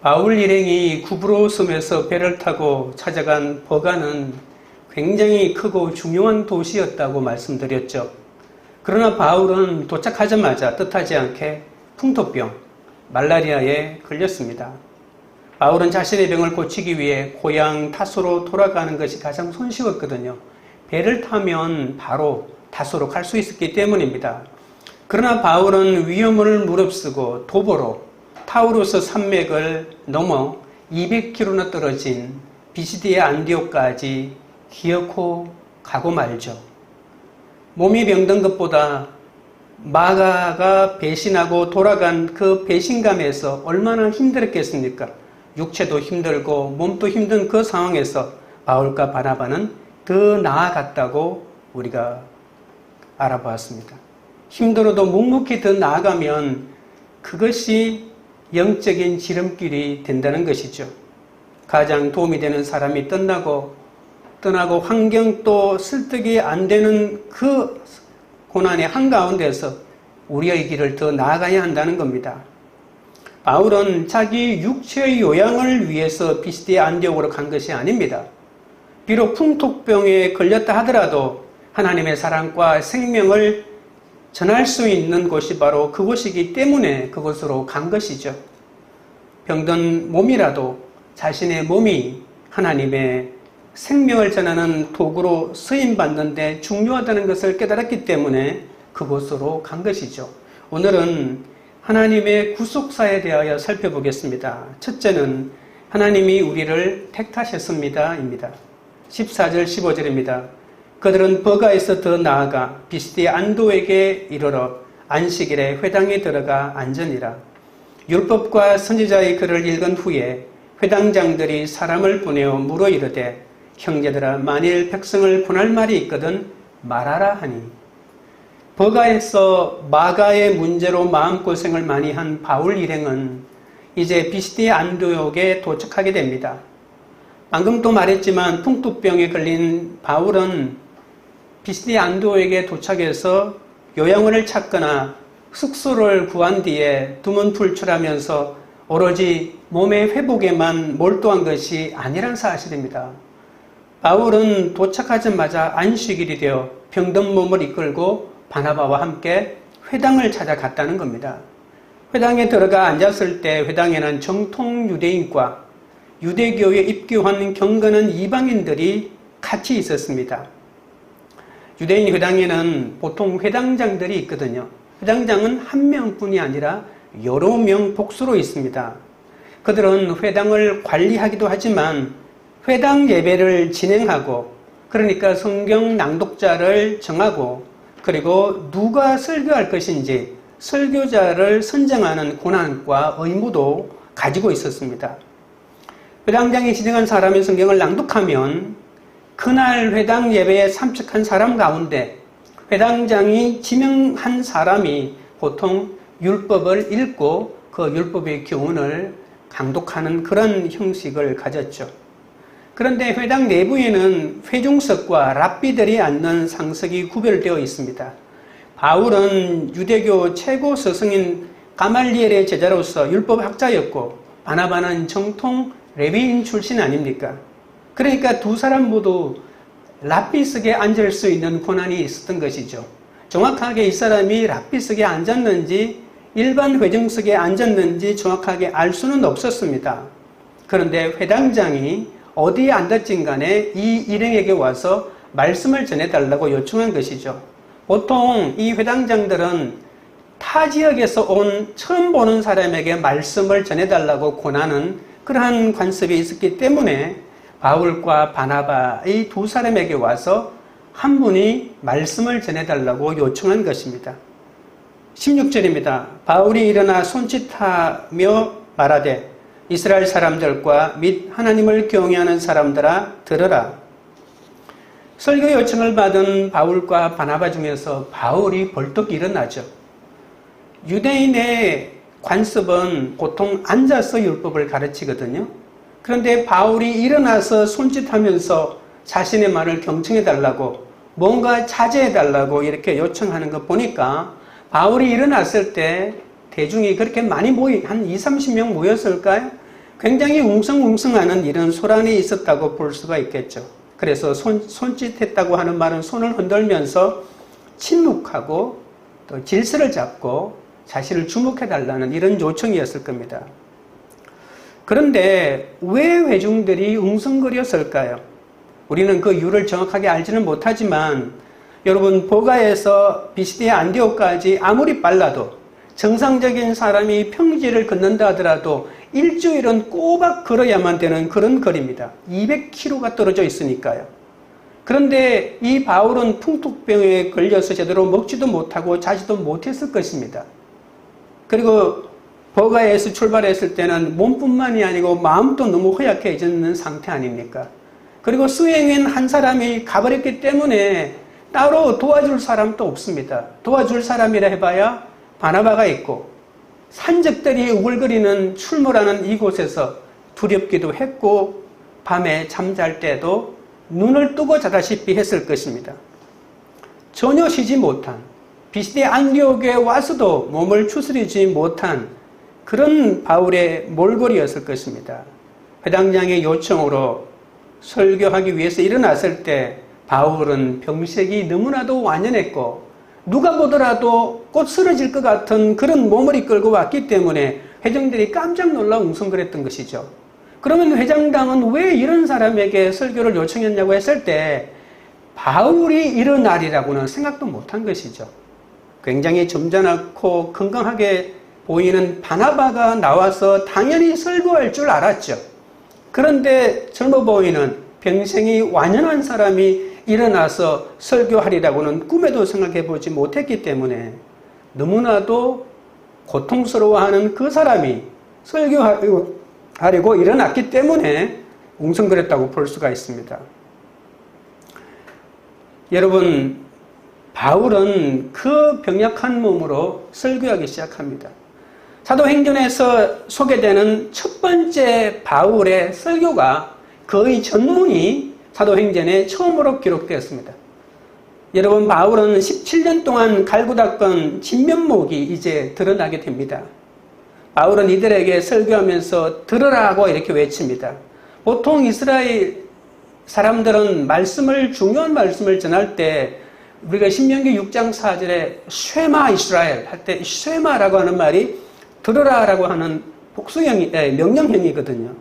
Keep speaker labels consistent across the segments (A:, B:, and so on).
A: 바울 일행이 구브로 섬에서 배를 타고 찾아간 버가는 굉장히 크고 중요한 도시였다고 말씀드렸죠. 그러나 바울은 도착하자마자 뜻하지 않게 풍토병, 말라리아에 걸렸습니다. 바울은 자신의 병을 고치기 위해 고향 타소로 돌아가는 것이 가장 손쉬웠거든요. 배를 타면 바로 타소로 갈 수 있었기 때문입니다. 그러나 바울은 위험을 무릅쓰고 도보로 타우루스 산맥을 넘어 200km나 떨어진 비시디의 안디옥까지 기어코 가고 말죠. 몸이 병든 것보다 마가가 배신하고 돌아간 그 배신감에서 얼마나 힘들었겠습니까? 육체도 힘들고 몸도 힘든 그 상황에서 바울과 바나바는 더 나아갔다고 우리가 알아보았습니다. 힘들어도 묵묵히 더 나아가면 그것이 영적인 지름길이 된다는 것이죠. 가장 도움이 되는 사람이 떠나고 환경도 설득이 안 되는 그 고난의 한가운데서 우리의 길을 더 나아가야 한다는 겁니다. 바울은 자기 육체의 요양을 위해서 비시디아 안디옥으로 간 것이 아닙니다. 비록 풍토병에 걸렸다 하더라도 하나님의 사랑과 생명을 전할 수 있는 곳이 바로 그곳이기 때문에 그곳으로 간 것이죠. 병든 몸이라도 자신의 몸이 하나님의 생명을 전하는 도구로 쓰임받는데 중요하다는 것을 깨달았기 때문에 그곳으로 간 것이죠. 오늘은 하나님의 구속사에 대하여 살펴보겠습니다. 첫째는 하나님이 우리를 택하셨습니다 입니다. 14절 15절입니다. 그들은 버가에서 더 나아가 비시디아 안도에게 이르러 안식일에 회당에 들어가 앉으니라. 율법과 선지자의 글을 읽은 후에 회당장들이 사람을 보내어 물어 이르되 형제들아 만일 백성을 보낼 말이 있거든 말하라 하니. 버가에서 마가의 문제로 마음고생을 많이 한 바울 일행은 이제 비시디아 안디옥에 도착하게 됩니다. 방금 또 말했지만 풍토병에 걸린 바울은 비시디아 안디옥에 도착해서 요양원을 찾거나 숙소를 구한 뒤에 두문불출하면서 오로지 몸의 회복에만 몰두한 것이 아니란 사실입니다. 바울은 도착하자마자 안식일이 되어 병든 몸을 이끌고 바나바와 함께 회당을 찾아갔다는 겁니다. 회당에 들어가 앉았을 때 회당에는 정통 유대인과 유대교에 입교한 경건한 이방인들이 같이 있었습니다. 유대인 회당에는 보통 회당장들이 있거든요. 회당장은 한 명뿐이 아니라 여러 명 복수로 있습니다. 그들은 회당을 관리하기도 하지만 회당 예배를 진행하고 그러니까 성경 낭독자를 정하고 그리고 누가 설교할 것인지 설교자를 선정하는 권한과 의무도 가지고 있었습니다. 회당장이 지정한 사람이 성경을 낭독하면 그날 회당 예배에 참석한 사람 가운데 회당장이 지명한 사람이 보통 율법을 읽고 그 율법의 교훈을 강독하는 그런 형식을 가졌죠. 그런데 회당 내부에는 회중석과 랍비들이 앉는 상석이 구별되어 있습니다. 바울은 유대교 최고 스승인 가말리엘의 제자로서 율법학자였고 바나바는 정통 레위인 출신 아닙니까? 그러니까 두 사람 모두 랍비석에 앉을 수 있는 권한이 있었던 것이죠. 정확하게 이 사람이 랍비석에 앉았는지 일반 회중석에 앉았는지 정확하게 알 수는 없었습니다. 그런데 회당장이 어디에 앉았진 간에 이 일행에게 와서 말씀을 전해달라고 요청한 것이죠. 보통 이 회당장들은 타 지역에서 온 처음 보는 사람에게 말씀을 전해달라고 권하는 그러한 관습이 있었기 때문에 바울과 바나바 이 두 사람에게 와서 한 분이 말씀을 전해달라고 요청한 것입니다. 16절입니다. 바울이 일어나 손짓하며 말하되 이스라엘 사람들과 및 하나님을 경외하는 사람들아 들으라. 설교 요청을 받은 바울과 바나바 중에서 바울이 벌떡 일어나죠. 유대인의 관습은 보통 앉아서 율법을 가르치거든요. 그런데 바울이 일어나서 손짓하면서 자신의 말을 경청해달라고 뭔가 자제해달라고 이렇게 요청하는 거 보니까 바울이 일어났을 때 대중이 그렇게 많이 한 20, 30명 모였을까요? 굉장히 웅성웅성하는 이런 소란이 있었다고 볼 수가 있겠죠. 그래서 손짓했다고 하는 말은 손을 흔들면서 침묵하고 또 질서를 잡고 자신을 주목해달라는 이런 요청이었을 겁니다. 그런데 왜 회중들이 웅성거렸을까요? 우리는 그 이유를 정확하게 알지는 못하지만 여러분, 버가에서 비시디아 안디옥까지 아무리 빨라도 정상적인 사람이 평지를 걷는다 하더라도 일주일은 꼬박 걸어야만 되는 그런 거리입니다. 200km가 떨어져 있으니까요. 그런데 이 바울은 풍토병에 걸려서 제대로 먹지도 못하고 자지도 못했을 것입니다. 그리고 버가에서 출발했을 때는 몸뿐만이 아니고 마음도 너무 허약해지는 상태 아닙니까? 그리고 수행인 한 사람이 가버렸기 때문에 따로 도와줄 사람도 없습니다. 도와줄 사람이라 해봐야 바나바가 있고 산적들이 우글거리는 출몰하는 이곳에서 두렵기도 했고 밤에 잠잘 때도 눈을 뜨고 자다시피 했을 것입니다. 전혀 쉬지 못한, 비시디아 안디옥에 와서도 몸을 추스리지 못한 그런 바울의 몰골이었을 것입니다. 회당장의 요청으로 설교하기 위해서 일어났을 때 바울은 병색이 너무나도 완연했고 누가 보더라도 곧 쓰러질 것 같은 그런 몸을 이끌고 왔기 때문에 회장들이 깜짝 놀라 웅성거렸던 것이죠. 그러면 회장당은 왜 이런 사람에게 설교를 요청했냐고 했을 때 바울이 일어나리라고는 생각도 못한 것이죠. 굉장히 점잖고 건강하게 보이는 바나바가 나와서 당연히 설교할 줄 알았죠. 그런데 젊어 보이는 병생이 완연한 사람이 일어나서 설교하리라고는 꿈에도 생각해 보지 못했기 때문에 너무나도 고통스러워하는 그 사람이 설교하려고 일어났기 때문에 웅성거렸다고 볼 수가 있습니다. 여러분, 바울은 그 병약한 몸으로 설교하기 시작합니다. 사도행전에서 소개되는 첫 번째 바울의 설교가 거의 전문이 사도행전에 처음으로 기록되었습니다. 여러분, 바울은 17년 동안 갈고 닦은 진면목이 이제 드러나게 됩니다. 바울은 이들에게 설교하면서 들으라고 이렇게 외칩니다. 보통 이스라엘 사람들은 중요한 말씀을 전할 때 우리가 신명기 6장 4절에 쉐마 이스라엘 할 때 쉐마라고 하는 말이 들으라라고 하는 명령형이거든요.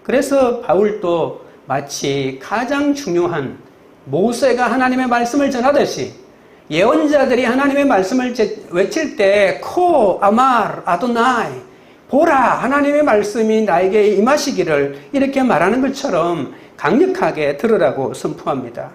A: 그래서 바울도 마치 가장 중요한 모세가 하나님의 말씀을 전하듯이 예언자들이 하나님의 말씀을 외칠 때 코 아말 아도나이 보라 하나님의 말씀이 나에게 임하시기를 이렇게 말하는 것처럼 강력하게 들으라고 선포합니다.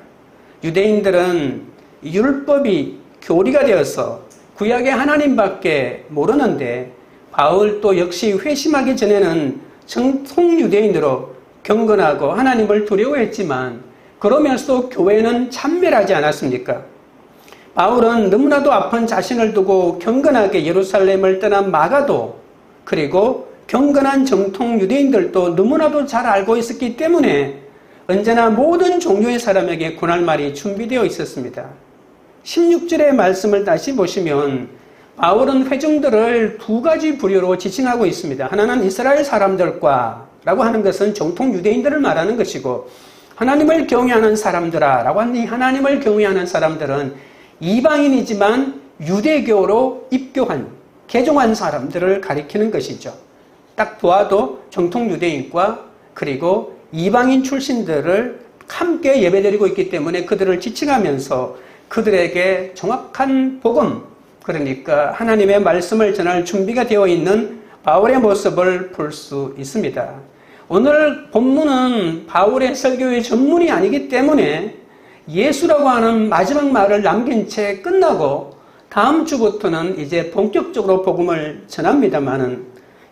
A: 유대인들은 율법이 교리가 되어서 구약의 하나님밖에 모르는데 바울도 역시 회심하기 전에는 정통 유대인으로 경건하고 하나님을 두려워했지만 그러면서도 교회는 참멸하지 않았습니까? 바울은 너무나도 아픈 자신을 두고 경건하게 예루살렘을 떠난 마가도 그리고 경건한 정통 유대인들도 너무나도 잘 알고 있었기 때문에 언제나 모든 종류의 사람에게 권할 말이 준비되어 있었습니다. 16절의 말씀을 다시 보시면 바울은 회중들을 두 가지 부류로 지칭하고 있습니다. 하나는 이스라엘 사람들과 라고 하는 것은 정통 유대인들을 말하는 것이고 하나님을 경외하는 사람들아 라고 하는 이 하나님을 경외하는 사람들은 이방인이지만 유대교로 입교한 개종한 사람들을 가리키는 것이죠. 딱 보아도 정통 유대인과 그리고 이방인 출신들을 함께 예배드리고 있기 때문에 그들을 지칭하면서 그들에게 정확한 복음, 그러니까 하나님의 말씀을 전할 준비가 되어 있는 바울의 모습을 볼 수 있습니다. 오늘 본문은 바울의 설교의 전문이 아니기 때문에 예수라고 하는 마지막 말을 남긴 채 끝나고 다음 주부터는 이제 본격적으로 복음을 전합니다마는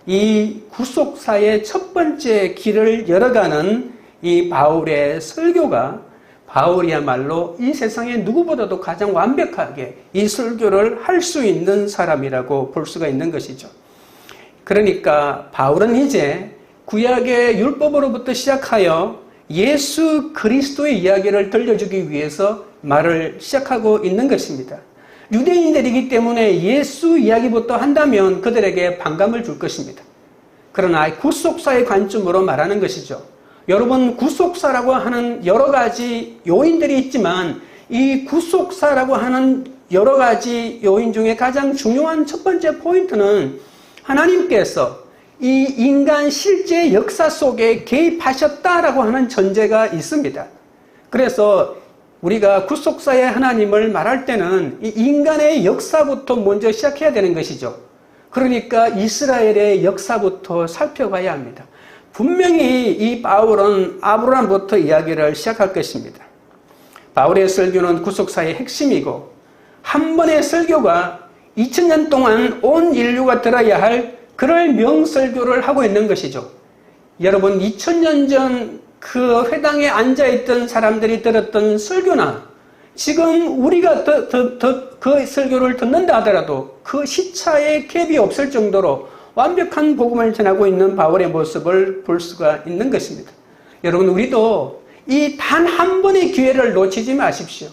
A: 이 구속사의 첫 번째 길을 열어가는 이 바울의 설교가 바울이야말로 이 세상에 누구보다도 가장 완벽하게 이 설교를 할 수 있는 사람이라고 볼 수가 있는 것이죠. 그러니까 바울은 이제 구약의 율법으로부터 시작하여 예수 그리스도의 이야기를 들려주기 위해서 말을 시작하고 있는 것입니다. 유대인들이기 때문에 예수 이야기부터 한다면 그들에게 반감을 줄 것입니다. 그러나 구속사의 관점으로 말하는 것이죠. 여러분, 구속사라고 하는 여러 가지 요인들이 있지만 이 구속사라고 하는 여러 가지 요인 중에 가장 중요한 첫 번째 포인트는 하나님께서 이 인간 실제 역사 속에 개입하셨다라고 하는 전제가 있습니다. 그래서 우리가 구속사의 하나님을 말할 때는 이 인간의 역사부터 먼저 시작해야 되는 것이죠. 그러니까 이스라엘의 역사부터 살펴봐야 합니다. 분명히 이 바울은 아브라함부터 이야기를 시작할 것입니다. 바울의 설교는 구속사의 핵심이고 한 번의 설교가 2000년 동안 온 인류가 들어야 할 그럴 명설교를 하고 있는 것이죠. 여러분, 2000년 전 그 회당에 앉아있던 사람들이 들었던 설교나 지금 우리가 그 설교를 듣는다 하더라도 그 시차의 갭이 없을 정도로 완벽한 복음을 전하고 있는 바울의 모습을 볼 수가 있는 것입니다. 여러분, 우리도 이 단 한 번의 기회를 놓치지 마십시오.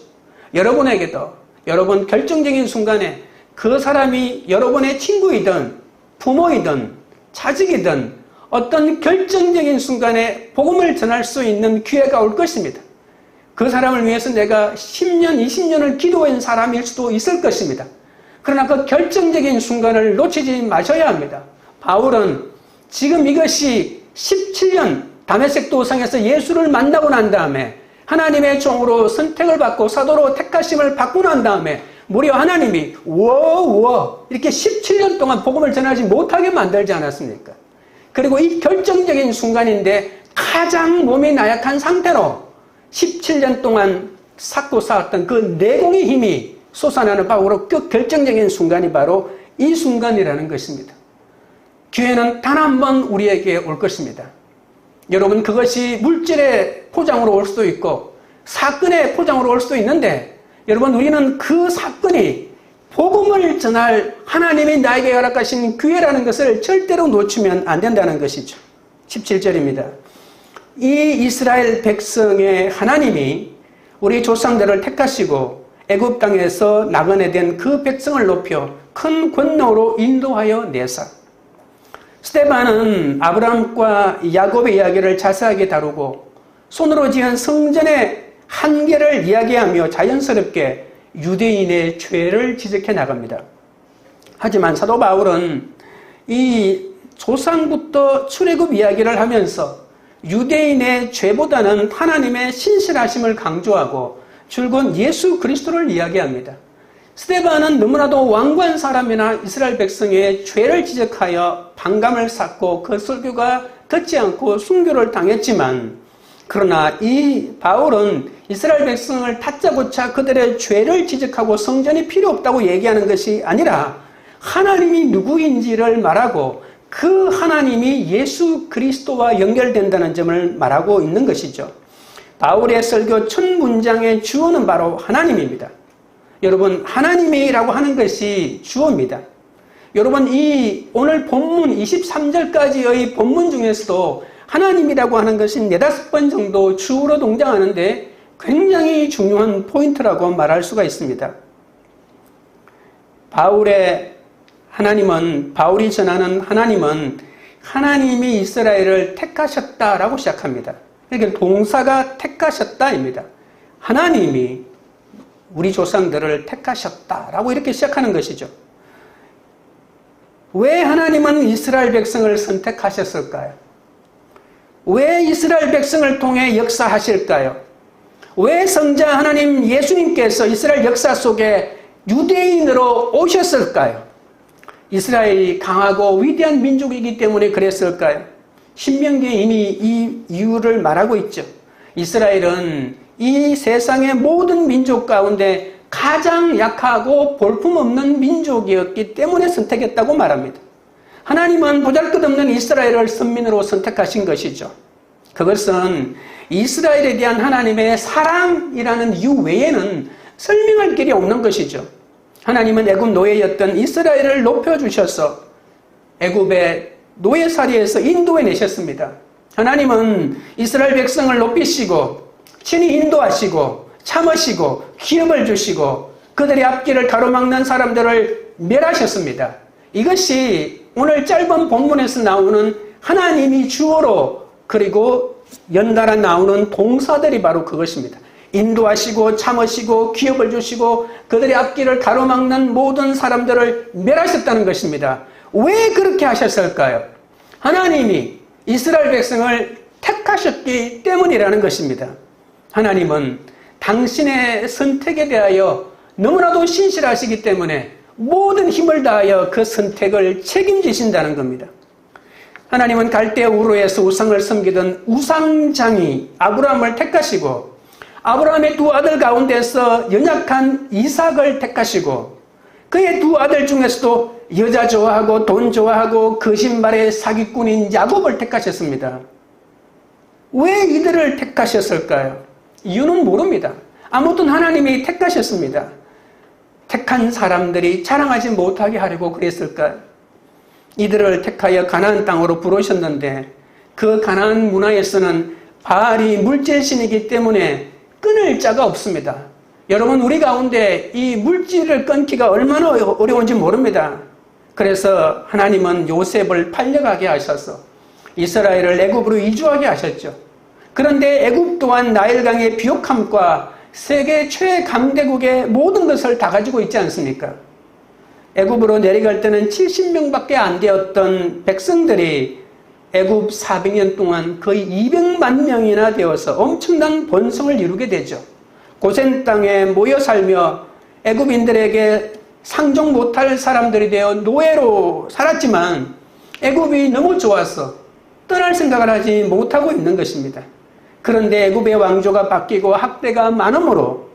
A: 여러분에게도 여러분 결정적인 순간에 그 사람이 여러분의 친구이든 부모이든 자식이든 어떤 결정적인 순간에 복음을 전할 수 있는 기회가 올 것입니다. 그 사람을 위해서 내가 10년, 20년을 기도한 사람일 수도 있을 것입니다. 그러나 그 결정적인 순간을 놓치지 마셔야 합니다. 바울은 지금 이것이 17년 다메섹 도상에서 예수를 만나고 난 다음에 하나님의 종으로 선택을 받고 사도로 택하심을 받고 난 다음에 무려 하나님이 이렇게 17년 동안 복음을 전하지 못하게 만들지 않았습니까? 그리고 이 결정적인 순간인데 가장 몸이 나약한 상태로 17년 동안 쌓고 쌓았던 그 내공의 힘이 솟아나는 바로 그 결정적인 순간이 바로 이 순간이라는 것입니다. 기회는 단 한 번 우리에게 올 것입니다. 여러분, 그것이 물질의 포장으로 올 수도 있고 사건의 포장으로 올 수도 있는데 여러분, 우리는 그 사건이 복음을 전할 하나님이 나에게 허락하신 기회라는 것을 절대로 놓치면 안 된다는 것이죠. 17절입니다. 이 이스라엘 백성의 하나님이 우리 조상들을 택하시고 애굽 땅에서 나그네된 그 백성을 높여 큰 권능으로 인도하여 내사. 스데반은 아브라함과 야곱의 이야기를 자세하게 다루고 손으로 지은 성전의 한계를 이야기하며 자연스럽게 유대인의 죄를 지적해 나갑니다. 하지만 사도 바울은 이 조상부터 출애굽 이야기를 하면서 유대인의 죄보다는 하나님의 신실하심을 강조하고 줄곧 예수 그리스도를 이야기합니다. 스데반은 너무나도 완고한 사람이나 이스라엘 백성의 죄를 지적하여 반감을 샀고 그 설교가 듣지 않고 순교를 당했지만 그러나 이 바울은 이스라엘 백성을 다짜고짜 그들의 죄를 지적하고 성전이 필요 없다고 얘기하는 것이 아니라 하나님이 누구인지를 말하고 그 하나님이 예수 그리스도와 연결된다는 점을 말하고 있는 것이죠. 바울의 설교 첫 문장의 주어는 바로 하나님입니다. 여러분, 하나님이라고 하는 것이 주어입니다. 여러분, 이 오늘 본문 23절까지의 본문 중에서도 하나님이라고 하는 것이 4-5번 정도 주어로 등장하는데 굉장히 중요한 포인트라고 말할 수가 있습니다. 바울의 하나님은, 바울이 전하는 하나님은 하나님이 이스라엘을 택하셨다라고 시작합니다. 그러니까 동사가 택하셨다입니다. 하나님이 우리 조상들을 택하셨다라고 이렇게 시작하는 것이죠. 왜 하나님은 이스라엘 백성을 선택하셨을까요? 왜 이스라엘 백성을 통해 역사하실까요? 왜 성자 하나님 예수님께서 이스라엘 역사 속에 유대인으로 오셨을까요? 이스라엘이 강하고 위대한 민족이기 때문에 그랬을까요? 신명기에 이미 이 이유를 말하고 있죠. 이스라엘은 이 세상의 모든 민족 가운데 가장 약하고 볼품없는 민족이었기 때문에 선택했다고 말합니다. 하나님은 보잘것없는 이스라엘을 선민으로 선택하신 것이죠. 그것은 이스라엘에 대한 하나님의 사랑이라는 이유 외에는 설명할 길이 없는 것이죠. 하나님은 애굽 노예였던 이스라엘을 높여주셔서 애굽의 노예살이에서 인도해내셨습니다. 하나님은 이스라엘 백성을 높이시고 친히 인도하시고 참으시고 기업을 주시고 그들의 앞길을 가로막는 사람들을 멸하셨습니다. 이것이 오늘 짧은 본문에서 나오는 하나님이 주어로 그리고 연달아 나오는 동사들이 바로 그것입니다. 인도하시고 참으시고 기업을 주시고 그들의 앞길을 가로막는 모든 사람들을 멸하셨다는 것입니다. 왜 그렇게 하셨을까요? 하나님이 이스라엘 백성을 택하셨기 때문이라는 것입니다. 하나님은 당신의 선택에 대하여 너무나도 신실하시기 때문에 모든 힘을 다하여 그 선택을 책임지신다는 겁니다. 하나님은 갈대 우르에서 우상을 섬기던 우상장이 아브라함을 택하시고 아브라함의 두 아들 가운데서 연약한 이삭을 택하시고 그의 두 아들 중에서도 여자 좋아하고 돈 좋아하고 거짓말의 사기꾼인 야곱을 택하셨습니다. 왜 이들을 택하셨을까요? 이유는 모릅니다. 아무튼 하나님이 택하셨습니다. 택한 사람들이 자랑하지 못하게 하려고 그랬을까요? 이들을 택하여 가나안 땅으로 부르셨는데 그 가나안 문화에서는 바알이 물질신이기 때문에 끊을 자가 없습니다. 여러분, 우리 가운데 이 물질을 끊기가 얼마나 어려운지 모릅니다. 그래서 하나님은 요셉을 팔려가게 하셔서 이스라엘을 애굽으로 이주하게 하셨죠. 그런데 애굽 또한 나일강의 비옥함과 세계 최강대국의 모든 것을 다 가지고 있지 않습니까? 애굽으로 내려갈 때는 70명밖에 안 되었던 백성들이 애굽 400년 동안 거의 200만 명이나 되어서 엄청난 번성을 이루게 되죠. 고센 땅에 모여 살며 애굽인들에게 상종 못할 사람들이 되어 노예로 살았지만 애굽이 너무 좋아서 떠날 생각을 하지 못하고 있는 것입니다. 그런데 애굽의 왕조가 바뀌고 학대가 많으므로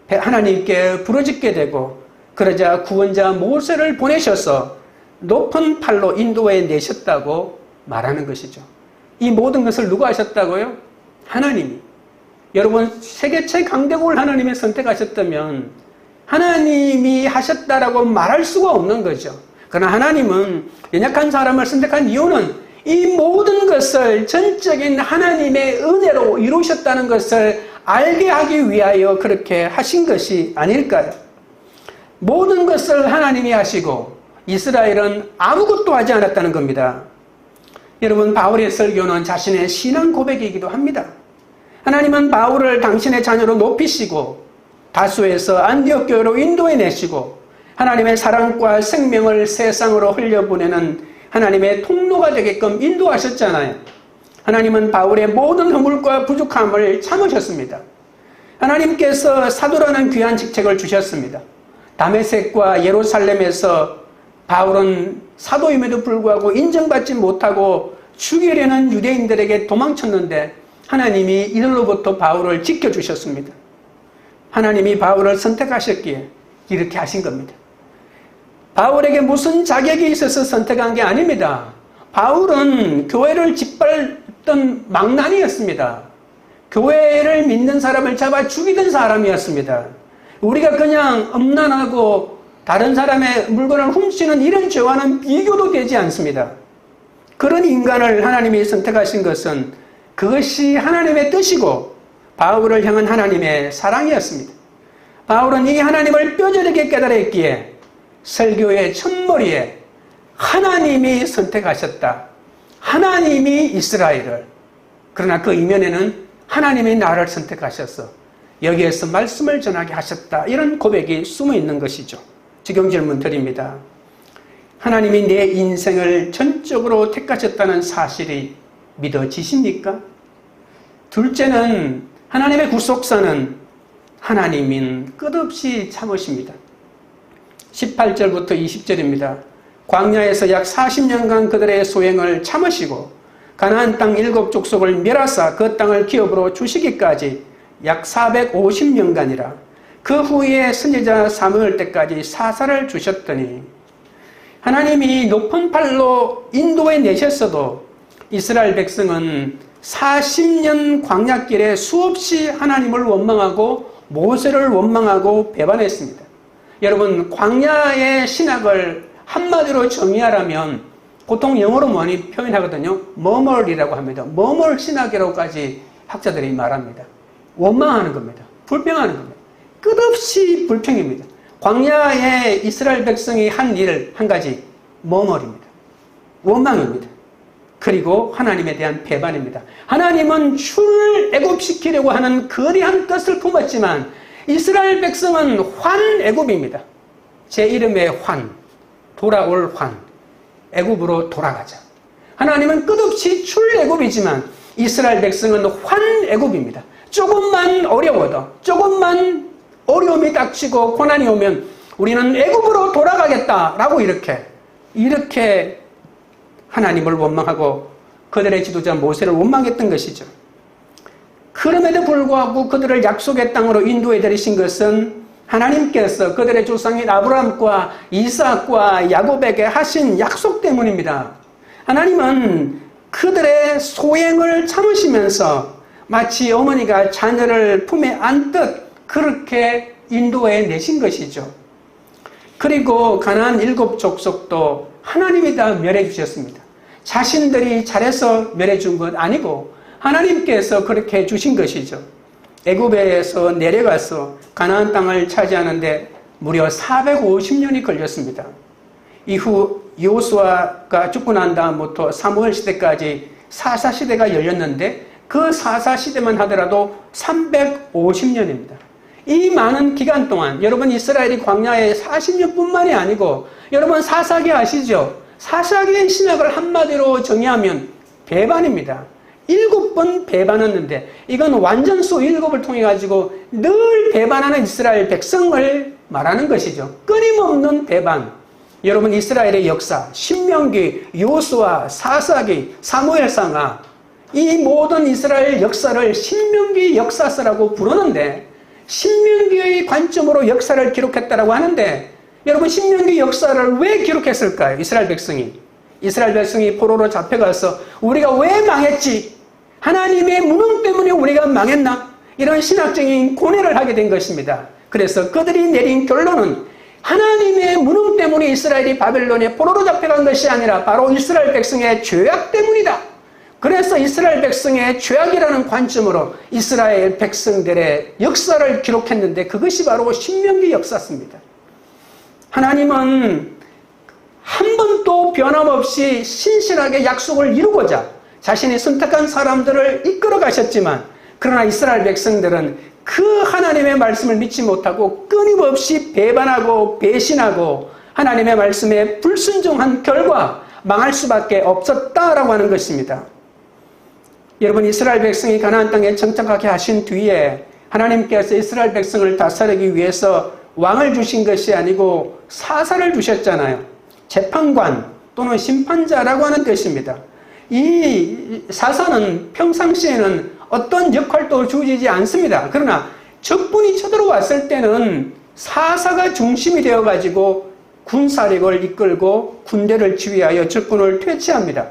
A: 하나님께 부르짖게 되고 그러자 구원자 모세를 보내셔서 높은 팔로 인도해 내셨다고 말하는 것이죠. 이 모든 것을 누가 하셨다고요? 하나님이. 여러분, 세계 최강대국을 하나님이 선택하셨다면 하나님이 하셨다라고 말할 수가 없는 거죠. 그러나 하나님은 연약한 사람을 선택한 이유는 이 모든 것을 전적인 하나님의 은혜로 이루셨다는 것을 알게 하기 위하여 그렇게 하신 것이 아닐까요? 모든 것을 하나님이 하시고 이스라엘은 아무것도 하지 않았다는 겁니다. 여러분, 바울의 설교는 자신의 신앙 고백이기도 합니다. 하나님은 바울을 당신의 자녀로 높이시고 다수에서 안디옥 교회로 인도해 내시고 하나님의 사랑과 생명을 세상으로 흘려보내는 하나님의 통로가 되게끔 인도하셨잖아요. 하나님은 바울의 모든 허물과 부족함을 참으셨습니다. 하나님께서 사도라는 귀한 직책을 주셨습니다. 다메섹과 예루살렘에서 바울은 사도임에도 불구하고 인정받지 못하고 죽이려는 유대인들에게 도망쳤는데 하나님이 이들로부터 바울을 지켜주셨습니다. 하나님이 바울을 선택하셨기에 이렇게 하신 겁니다. 바울에게 무슨 자격이 있어서 선택한 게 아닙니다. 바울은 교회를 짓밟던 망나니였습니다. 교회를 믿는 사람을 잡아 죽이던 사람이었습니다. 우리가 그냥 음란하고 다른 사람의 물건을 훔치는 이런 죄와는 비교도 되지 않습니다. 그런 인간을 하나님이 선택하신 것은 그것이 하나님의 뜻이고 바울을 향한 하나님의 사랑이었습니다. 바울은 이 하나님을 뼈저리게 깨달았기에 설교의 첫머리에 하나님이 선택하셨다. 하나님이 이스라엘을. 그러나 그 이면에는 하나님이 나를 선택하셔서 여기에서 말씀을 전하게 하셨다. 이런 고백이 숨어 있는 것이죠. 지금 질문 드립니다. 하나님이 내 인생을 전적으로 택하셨다는 사실이 믿어지십니까? 둘째는 하나님의 구속사는 하나님인 끝없이 참으십니다. 18절부터 20절입니다. 광야에서 약 40년간 그들의 소행을 참으시고 가나안 땅 7족속을 멸하사 그 땅을 기업으로 주시기까지 약 450년간이라. 그 후에 선지자 사무엘 때까지 사사를 주셨더니 하나님이 높은 팔로 인도해 내셨어도 이스라엘 백성은 40년 광야길에 수없이 하나님을 원망하고 모세를 원망하고 배반했습니다. 여러분, 광야의 신학을 한마디로 정의하라면 보통 영어로 많이 표현하거든요. 머멀이라고 합니다. 머멀 신학이라고까지 학자들이 말합니다. 원망하는 겁니다. 불평하는 겁니다. 끝없이 불평입니다. 광야에 이스라엘 백성이 한 일 한 가지 머멀입니다. 원망입니다. 그리고 하나님에 대한 배반입니다. 하나님은 출애굽시키려고 하는 거대한 뜻을 품었지만 이스라엘 백성은 환애굽입니다. 제 이름의 환, 돌아올 환, 애굽으로 돌아가자. 하나님은 끝없이 출애굽이지만 이스라엘 백성은 환애굽입니다. 조금만 어려워도, 조금만 어려움이 닥치고 고난이 오면 우리는 애굽으로 돌아가겠다라고 이렇게 하나님을 원망하고 그들의 지도자 모세를 원망했던 것이죠. 그럼에도 불구하고 그들을 약속의 땅으로 인도해 드리신 것은 하나님께서 그들의 조상인 아브라함과 이삭과 야곱에게 하신 약속 때문입니다. 하나님은 그들의 소행을 참으시면서 마치 어머니가 자녀를 품에 안듯 그렇게 인도해 내신 것이죠. 그리고 가나안 7 족속도 하나님이 다 멸해 주셨습니다. 자신들이 잘해서 멸해 준 것 아니고 하나님께서 그렇게 해 주신 것이죠. 애굽에서 내려가서 가나안 땅을 차지하는데 무려 450년이 걸렸습니다. 이후 여호수아가 죽고 난 다음부터 사무엘 시대까지 사사 시대가 열렸는데 그 사사 시대만 하더라도 350년입니다. 이 많은 기간 동안 여러분 이스라엘이 광야에 40년뿐만이 아니고 여러분 사사기 아시죠? 사사기의 신학을 한마디로 정의하면 배반입니다. 7번 배반했는데 이건 완전수 7을 통해 가지고 늘 배반하는 이스라엘 백성을 말하는 것이죠. 끊임없는 배반. 여러분 이스라엘의 역사, 신명기, 여호수아, 사사기, 사무엘상하 이 모든 이스라엘 역사를 신명기 역사서라고 부르는데 신명기의 관점으로 역사를 기록했다라고 하는데 여러분 신명기 역사를 왜 기록했을까요? 이스라엘 백성이 포로로 잡혀가서 우리가 왜 망했지? 하나님의 무능 때문에 우리가 망했나? 이런 신학적인 고뇌를 하게 된 것입니다. 그래서 그들이 내린 결론은 하나님의 무능 때문에 이스라엘이 바벨론에 포로로 잡혀간 것이 아니라 바로 이스라엘 백성의 죄악 때문이다. 그래서 이스라엘 백성의 죄악이라는 관점으로 이스라엘 백성들의 역사를 기록했는데 그것이 바로 신명기 역사입니다. 하나님은 한 번도 변함없이 신실하게 약속을 이루고자 자신이 선택한 사람들을 이끌어 가셨지만 그러나 이스라엘 백성들은 그 하나님의 말씀을 믿지 못하고 끊임없이 배반하고 배신하고 하나님의 말씀에 불순종한 결과 망할 수밖에 없었다라고 하는 것입니다. 여러분 이스라엘 백성이 가나안 땅에 정착하게 하신 뒤에 하나님께서 이스라엘 백성을 다스리기 위해서 왕을 주신 것이 아니고 사사를 주셨잖아요. 재판관 또는 심판자라고 하는 뜻입니다. 이 사사는 평상시에는 어떤 역할도 주어지지 않습니다. 그러나 적군이 쳐들어왔을 때는 사사가 중심이 되어가지고 군사력을 이끌고 군대를 지휘하여 적군을 퇴치합니다.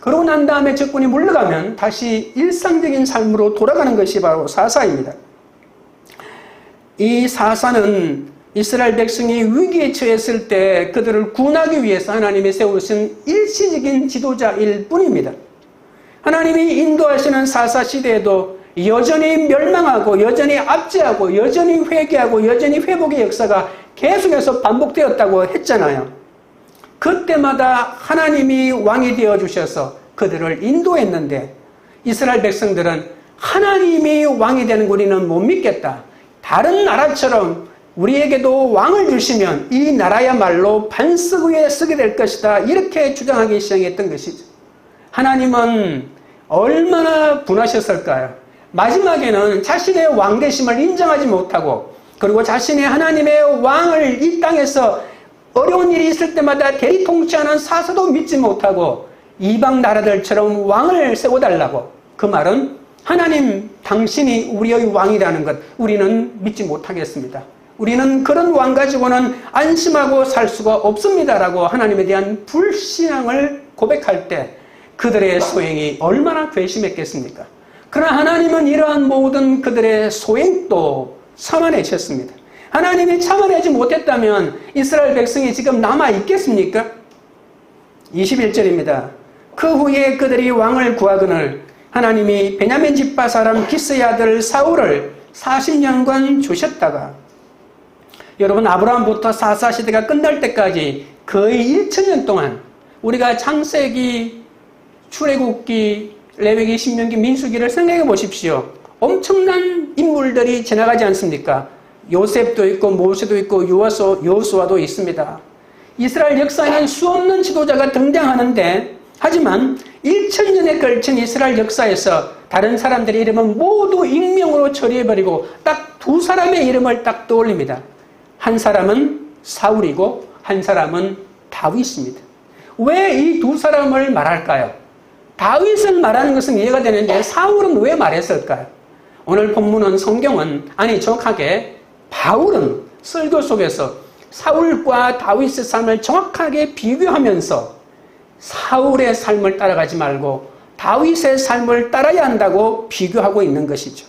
A: 그러고 난 다음에 적군이 물러가면 다시 일상적인 삶으로 돌아가는 것이 바로 사사입니다. 이 사사는 이스라엘 백성이 위기에 처했을 때 그들을 구원하기 위해서 하나님이 세우신 일시적인 지도자일 뿐입니다. 하나님이 인도하시는 사사 시대에도 여전히 멸망하고 여전히 압제하고 여전히 회개하고 여전히 회복의 역사가 계속해서 반복되었다고 했잖아요. 그때마다 하나님이 왕이 되어주셔서 그들을 인도했는데 이스라엘 백성들은 하나님이 왕이 되는 우리는 못 믿겠다. 다른 나라처럼 우리에게도 왕을 주시면 이 나라야말로 반석 위에 서게 될 것이다. 이렇게 주장하기 시작했던 것이죠. 하나님은 얼마나 분하셨을까요? 마지막에는 자신의 왕되심을 인정하지 못하고 그리고 자신의 하나님의 왕을 이 땅에서 어려운 일이 있을 때마다 대리 통치하는 사사도 믿지 못하고 이방 나라들처럼 왕을 세워달라고 그 말은 하나님 당신이 우리의 왕이라는 것 우리는 믿지 못하겠습니다. 우리는 그런 왕 가지고는 안심하고 살 수가 없습니다라고 하나님에 대한 불신앙을 고백할 때 그들의 소행이 얼마나 괘씸했겠습니까? 그러나 하나님은 이러한 모든 그들의 소행도 참아내셨습니다. 하나님이 참아내지 못했다면 이스라엘 백성이 지금 남아있겠습니까? 21절입니다. 그 후에 그들이 왕을 구하거늘 하나님이 베냐민 지파 사람 기스의 아들 사울을 40년간 주셨다가 여러분 아브라함부터 사사 시대가 끝날 때까지 거의 1000년 동안 우리가 창세기 출애굽기, 레위기, 신명기, 민수기를 생각해 보십시오. 엄청난 인물들이 지나가지 않습니까? 요셉도 있고 모세도 있고 여호수아도 있습니다. 이스라엘 역사에는 수없는 지도자가 등장하는데, 하지만 1000년에 걸친 이스라엘 역사에서 다른 사람들의 이름은 모두 익명으로 처리해버리고 딱 두 사람의 이름을 딱 떠올립니다. 한 사람은 사울이고 한 사람은 다윗입니다. 왜 이 두 사람을 말할까요? 다윗을 말하는 것은 이해가 되는데 사울은 왜 말했을까요? 오늘 본문은 성경은, 아니 정확하게 바울은 설교 속에서 사울과 다윗의 삶을 정확하게 비교하면서 사울의 삶을 따라가지 말고 다윗의 삶을 따라야 한다고 비교하고 있는 것이죠.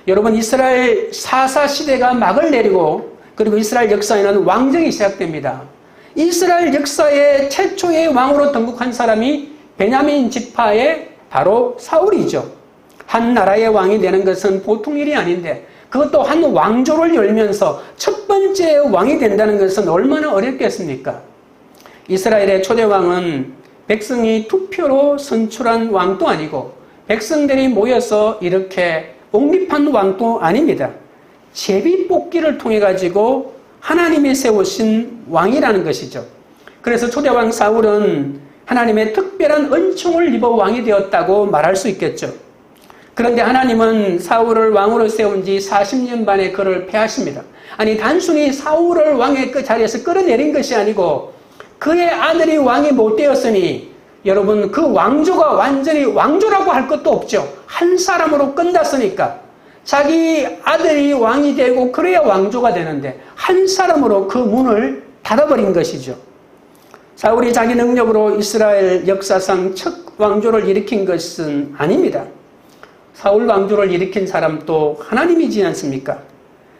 A: 여러분, 이스라엘 사사 시대가 막을 내리고 그리고 이스라엘 역사에는 왕정이 시작됩니다. 이스라엘 역사의 최초의 왕으로 등극한 사람이 베냐민 지파의 바로 사울이죠. 한 나라의 왕이 되는 것은 보통 일이 아닌데, 그것도 한 왕조를 열면서 첫 번째 왕이 된다는 것은 얼마나 어렵겠습니까? 이스라엘의 초대왕은 백성이 투표로 선출한 왕도 아니고 백성들이 모여서 이렇게 옹립한 왕도 아닙니다. 제비뽑기를 통해 가지고 하나님이 세우신 왕이라는 것이죠. 그래서 초대왕 사울은 하나님의 특별한 은총을 입어 왕이 되었다고 말할 수 있겠죠. 그런데 하나님은 사울을 왕으로 세운 지 40년 반에 그를 패하십니다. 아니, 단순히 사울을 왕의 그 자리에서 끌어내린 것이 아니고 그의 아들이 왕이 못 되었으니, 여러분, 그 왕조가 완전히 왕조라고 할 것도 없죠. 한 사람으로 끝났으니까. 자기 아들이 왕이 되고 그래야 왕조가 되는데 한 사람으로 그 문을 닫아버린 것이죠. 사울이 자기 능력으로 이스라엘 역사상 첫 왕조를 일으킨 것은 아닙니다. 사울 왕조를 일으킨 사람도 하나님이지 않습니까?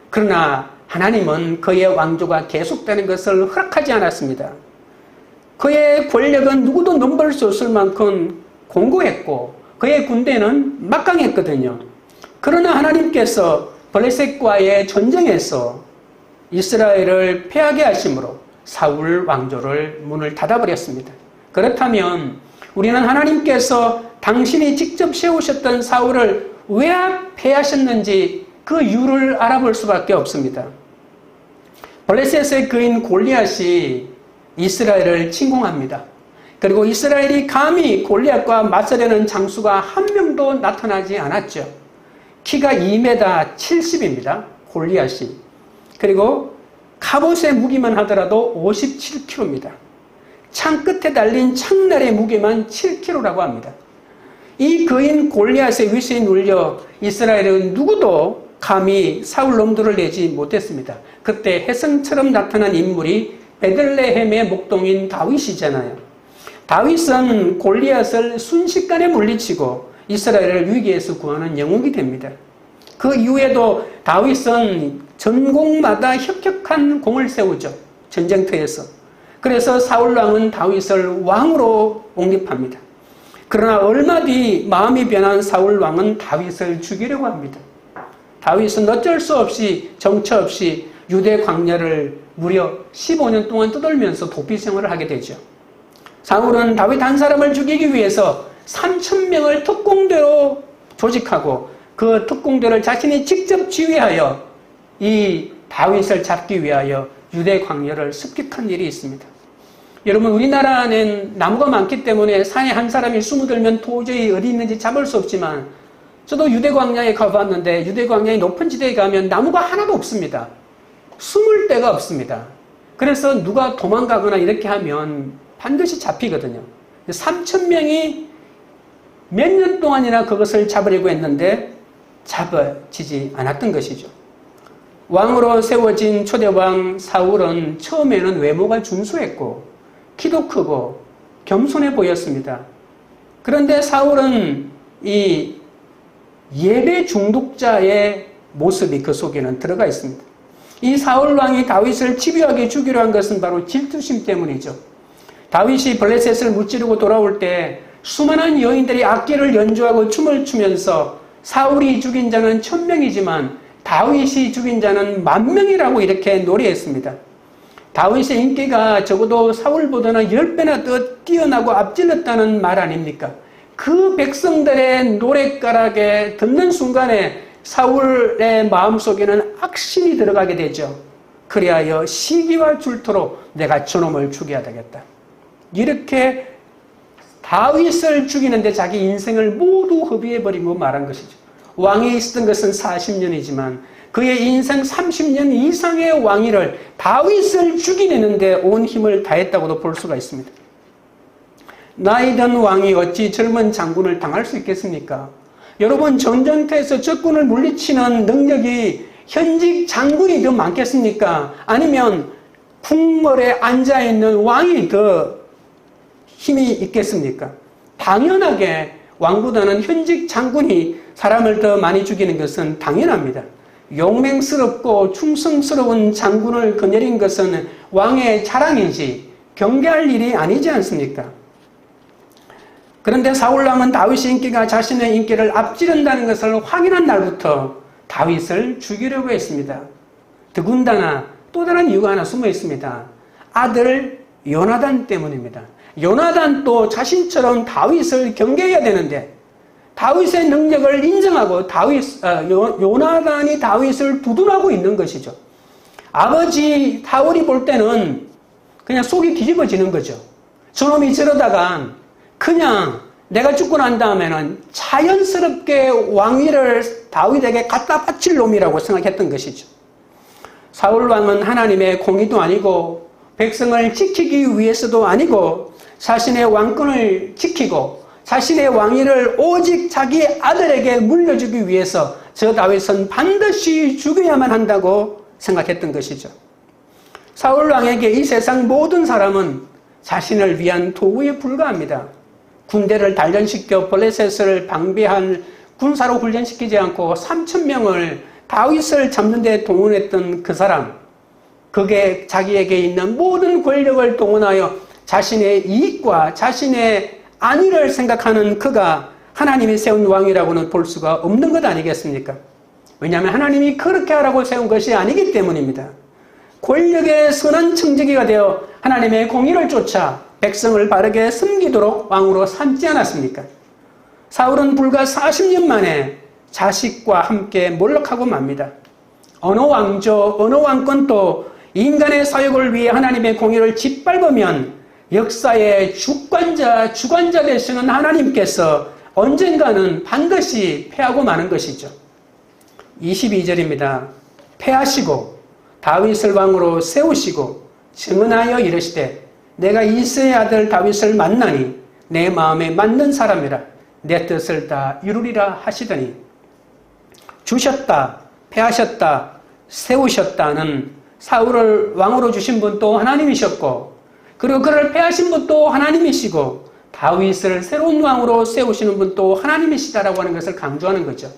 A: 그러나 하나님은 그의 왕조가 계속되는 것을 허락하지 않았습니다. 그의 권력은 누구도 넘볼 수 없을 만큼 공고했고 그의 군대는 막강했거든요. 그러나 하나님께서 블레셋과의 전쟁에서 이스라엘을 패하게 하심으로 사울 왕조를 문을 닫아버렸습니다. 그렇다면 우리는 하나님께서 당신이 직접 세우셨던 사울을 왜 패하셨는지 그 이유를 알아볼 수밖에 없습니다. 블레셋의 그인 골리앗이 이스라엘을 침공합니다. 그리고 이스라엘이 감히 골리앗과 맞서려는 장수가 한 명도 나타나지 않았죠. 키가 2m 70입니다. 골리앗이. 그리고 갑옷의 무기만 하더라도 57kg입니다. 창 끝에 달린 창날의 무게만 7kg라고 합니다. 이 거인 골리앗의 위세에 눌려 이스라엘은 누구도 감히 사울 놈들을 내지 못했습니다. 그때 혜성처럼 나타난 인물이 베들레헴의 목동인 다윗이잖아요. 다윗은 골리앗을 순식간에 물리치고 이스라엘을 위기에서 구하는 영웅이 됩니다. 그 이후에도 다윗은 전공마다 혁혁한 공을 세우죠. 전쟁터에서. 그래서 사울왕은 다윗을 왕으로 옹립합니다. 그러나 얼마 뒤 마음이 변한 사울왕은 다윗을 죽이려고 합니다. 다윗은 어쩔 수 없이 정처 없이 유대 광야를 무려 15년 동안 떠돌면서 도피 생활을 하게 되죠. 사울은 다윗 한 사람을 죽이기 위해서 3,000명을 특공대로 조직하고 그 특공대를 자신이 직접 지휘하여 이 다윗을 잡기 위하여 유대 광야를 습격한 일이 있습니다. 여러분, 우리나라는 나무가 많기 때문에 산에 한 사람이 숨어들면 도저히 어디 있는지 잡을 수 없지만, 저도 유대 광야에 가봤는데 유대 광야의 높은 지대에 가면 나무가 하나도 없습니다. 숨을 데가 없습니다. 그래서 누가 도망가거나 이렇게 하면 반드시 잡히거든요. 3,000명이 몇 년 동안이나 그것을 잡으려고 했는데 잡아지지 않았던 것이죠. 왕으로 세워진 초대왕 사울은 처음에는 외모가 준수했고 키도 크고 겸손해 보였습니다. 그런데 사울은 이 예배 중독자의 모습이 그 속에는 들어가 있습니다. 이 사울왕이 다윗을 집요하게 죽이려 한 것은 바로 질투심 때문이죠. 다윗이 블레셋을 무찌르고 돌아올 때 수많은 여인들이 악기를 연주하고 춤을 추면서 사울이 죽인 자는 1000명이지만 다윗이 죽인 자는 10,000명이라고 이렇게 노래했습니다. 다윗의 인기가 적어도 사울보다는 10배나 더 뛰어나고 앞질렀다는 말 아닙니까? 그 백성들의 노랫가락에 듣는 순간에 사울의 마음속에는 악심이 들어가게 되죠. 그리하여 시기와 줄토로 내가 저놈을 죽여야 되겠다. 이렇게 다윗을 죽이는데 자기 인생을 모두 허비해버리고 말한 것이죠. 왕에 있었던 것은 40년이지만 그의 인생 30년 이상의 왕위를 다윗을 죽이려는데 온 힘을 다했다고도 볼 수가 있습니다. 나이든 왕이 어찌 젊은 장군을 당할 수 있겠습니까? 여러분, 전쟁터에서 적군을 물리치는 능력이 현직 장군이 더 많겠습니까? 아니면 궁궐에 앉아있는 왕이 더 힘이 있겠습니까? 당연하게 왕보다는 현직 장군이 사람을 더 많이 죽이는 것은 당연합니다. 용맹스럽고 충성스러운 장군을 거느린 것은 왕의 자랑이지 경계할 일이 아니지 않습니까? 그런데 사울왕은 다윗의 인기가 자신의 인기를 앞지른다는 것을 확인한 날부터 다윗을 죽이려고 했습니다. 더군다나 또 다른 이유가 하나 숨어 있습니다. 아들 요나단 때문입니다. 요나단도 자신처럼 다윗을 경계해야 되는데 다윗의 능력을 인정하고 요나단이 다윗을 두둔하고 있는 것이죠. 아버지 사울이 볼 때는 그냥 속이 뒤집어지는 거죠. 저놈이 저러다가 그냥 내가 죽고 난 다음에는 자연스럽게 왕위를 다윗에게 갖다 바칠 놈이라고 생각했던 것이죠. 사울 왕은 하나님의 공의도 아니고 백성을 지키기 위해서도 아니고 자신의 왕권을 지키고 자신의 왕위를 오직 자기 아들에게 물려주기 위해서 저 다윗은 반드시 죽여야만 한다고 생각했던 것이죠. 사울 왕에게 이 세상 모든 사람은 자신을 위한 도구에 불과합니다. 군대를 단련시켜 블레셋을 방비한 군사로 훈련시키지 않고 3,000명을 다윗을 잡는 데 동원했던 그 사람, 그게 자기에게 있는 모든 권력을 동원하여 자신의 이익과 자신의 안위를 생각하는 그가 하나님이 세운 왕이라고는 볼 수가 없는 것 아니겠습니까? 왜냐하면 하나님이 그렇게 하라고 세운 것이 아니기 때문입니다. 권력의 선한 청지기가 되어 하나님의 공의를 쫓아 백성을 바르게 섬기도록 왕으로 삼지 않았습니까? 사울은 불과 40년 만에 자식과 함께 몰락하고 맙니다. 어느 왕조, 어느 왕권도 인간의 사역을 위해 하나님의 공의를 짓밟으면 역사의 주관자 되시는 하나님께서 언젠가는 반드시 패하고 마는 것이죠. 22절입니다. 패하시고 다윗을 왕으로 세우시고 증언하여 이르시되 내가 이새의 아들 다윗을 만나니 내 마음에 맞는 사람이라 내 뜻을 다 이루리라 하시더니 주셨다, 패하셨다, 세우셨다는 사울을 왕으로 주신 분도 하나님이셨고 그리고 그를 패하신 분도 하나님이시고 다윗을 새로운 왕으로 세우시는 분도 하나님이시다라고 하는 것을 강조하는 거죠.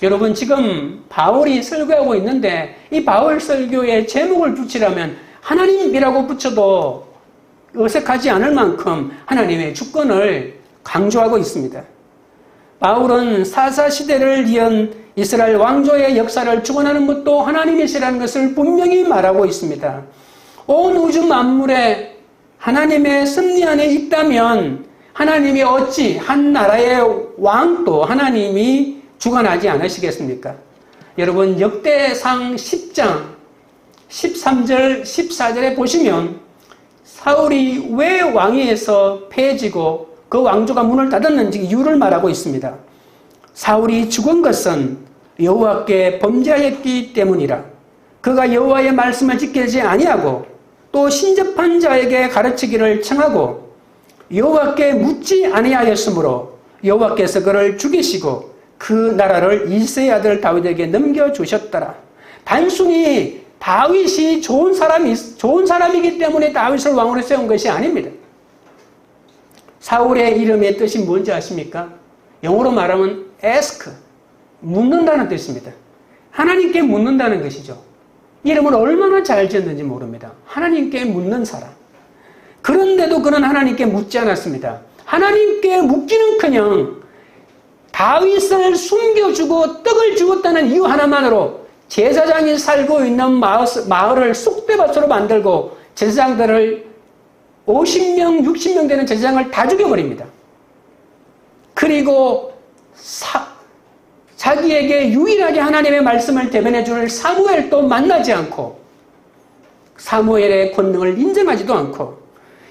A: 여러분, 지금 바울이 설교하고 있는데 이 바울 설교의 제목을 붙이라면 하나님이라고 붙여도 어색하지 않을 만큼 하나님의 주권을 강조하고 있습니다. 바울은 사사시대를 이은 이스라엘 왕조의 역사를 주관하는 분도 하나님이시라는 것을 분명히 말하고 있습니다. 온 우주 만물에 하나님의 섭리 안에 있다면 하나님이 어찌 한 나라의 왕도 하나님이 주관하지 않으시겠습니까? 여러분, 역대상 10장 13절 14절에 보시면 사울이 왜 왕위에서 패해지고 그 왕조가 문을 닫았는지 이유를 말하고 있습니다. 사울이 죽은 것은 여호와께 범죄하였기 때문이라. 그가 여호와의 말씀을 지키지 아니하고 또 신접한 자에게 가르치기를 청하고 여호와께 묻지 아니하였으므로 여호와께서 그를 죽이시고 그 나라를 이새의 아들 다윗에게 넘겨주셨더라. 단순히 다윗이 좋은 사람이기 때문에 다윗을 왕으로 세운 것이 아닙니다. 사울의 이름의 뜻이 뭔지 아십니까? 영어로 말하면 ask, 묻는다는 뜻입니다. 하나님께 묻는다는 것이죠. 이름을 얼마나 잘 지었는지 모릅니다. 하나님께 묻는 사람. 그런데도 그는 하나님께 묻지 않았습니다. 하나님께 묻기는커녕 다윗을 숨겨주고 떡을 주었다는 이유 하나만으로 제사장이 살고 있는 마을을 쑥대밭으로 만들고 제사장들을 50명, 60명 되는 제사장을 다 죽여버립니다. 그리고 자기에게 유일하게 하나님의 말씀을 대변해 줄 사무엘도 만나지 않고 사무엘의 권능을 인정하지도 않고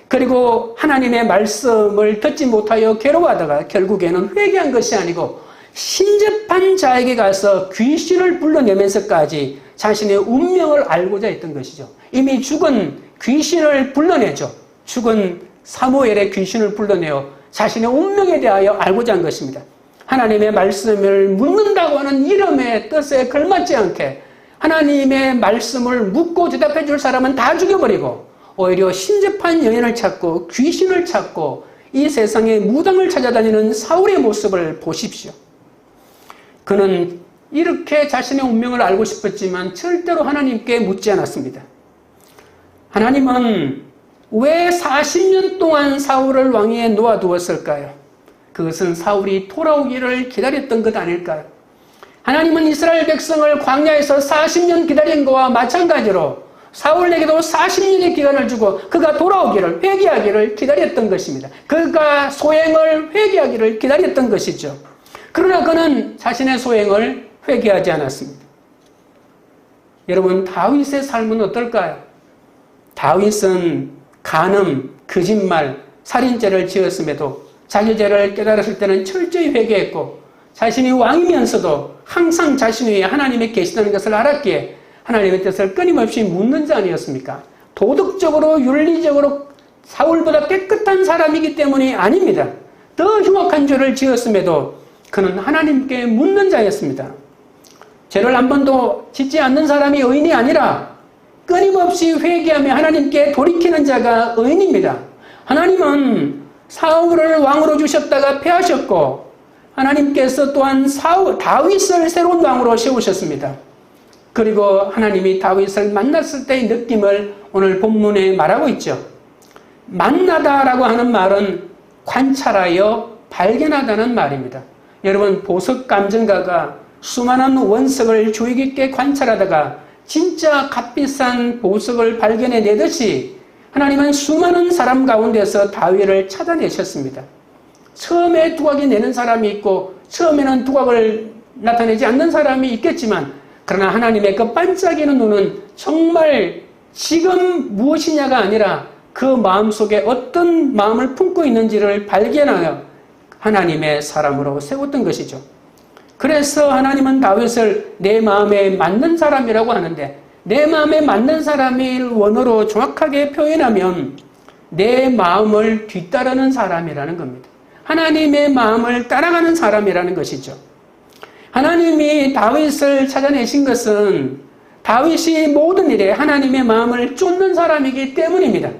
A: 그리고 하나님의 말씀을 듣지 못하여 괴로워하다가 결국에는 회개한 것이 아니고 신접한 자에게 가서 귀신을 불러내면서까지 자신의 운명을 알고자 했던 것이죠. 이미 죽은 귀신을 불러내죠. 죽은 사무엘의 귀신을 불러내어 자신의 운명에 대하여 알고자 한 것입니다. 하나님의 말씀을 묻는다고 하는 이름의 뜻에 걸맞지 않게 하나님의 말씀을 묻고 대답해 줄 사람은 다 죽여버리고 오히려 신접한 여인을 찾고 귀신을 찾고 이 세상에 무당을 찾아다니는 사울의 모습을 보십시오. 그는 이렇게 자신의 운명을 알고 싶었지만 절대로 하나님께 묻지 않았습니다. 하나님은 왜 40년 동안 사울을 왕위에 놓아두었을까요? 그것은 사울이 돌아오기를 기다렸던 것 아닐까요? 하나님은 이스라엘 백성을 광야에서 40년 기다린 것과 마찬가지로 사울에게도 40년의 기간을 주고 그가 돌아오기를 회개하기를 기다렸던 것입니다. 그가 소행을 회개하기를 기다렸던 것이죠. 그러나 그는 자신의 소행을 회개하지 않았습니다. 여러분, 다윗의 삶은 어떨까요? 다윗은 간음, 거짓말, 살인죄를 지었음에도 자기 죄를 깨달았을 때는 철저히 회개했고 자신이 왕이면서도 항상 자신 위에 하나님이 계시다는 것을 알았기에 하나님의 뜻을 끊임없이 묻는 자 아니었습니까? 도덕적으로 윤리적으로 사울보다 깨끗한 사람이기 때문이 아닙니다. 더 흉악한 죄를 지었음에도 그는 하나님께 묻는 자였습니다. 죄를 한 번도 짓지 않는 사람이 의인이 아니라 끊임없이 회개하며 하나님께 돌이키는 자가 의인입니다. 하나님은 사울을 왕으로 주셨다가 패하셨고 하나님께서 또한 다윗을 새로운 왕으로 세우셨습니다. 그리고 하나님이 다윗을 만났을 때의 느낌을 오늘 본문에 말하고 있죠. 만나다라고 하는 말은 관찰하여 발견하다는 말입니다. 여러분, 보석 감정가가 수많은 원석을 주의 깊게 관찰하다가 진짜 값비싼 보석을 발견해내듯이 하나님은 수많은 사람 가운데서 다윗을 찾아내셨습니다. 처음에 두각이 내는 사람이 있고 처음에는 두각을 나타내지 않는 사람이 있겠지만 그러나 하나님의 그 반짝이는 눈은 정말 지금 무엇이냐가 아니라 그 마음속에 어떤 마음을 품고 있는지를 발견하여 하나님의 사람으로 세웠던 것이죠. 그래서 하나님은 다윗을 내 마음에 맞는 사람이라고 하는데 내 마음에 맞는 사람을 원어로 정확하게 표현하면 내 마음을 뒤따르는 사람이라는 겁니다. 하나님의 마음을 따라가는 사람이라는 것이죠. 하나님이 다윗을 찾아내신 것은 다윗이 모든 일에 하나님의 마음을 쫓는 사람이기 때문입니다.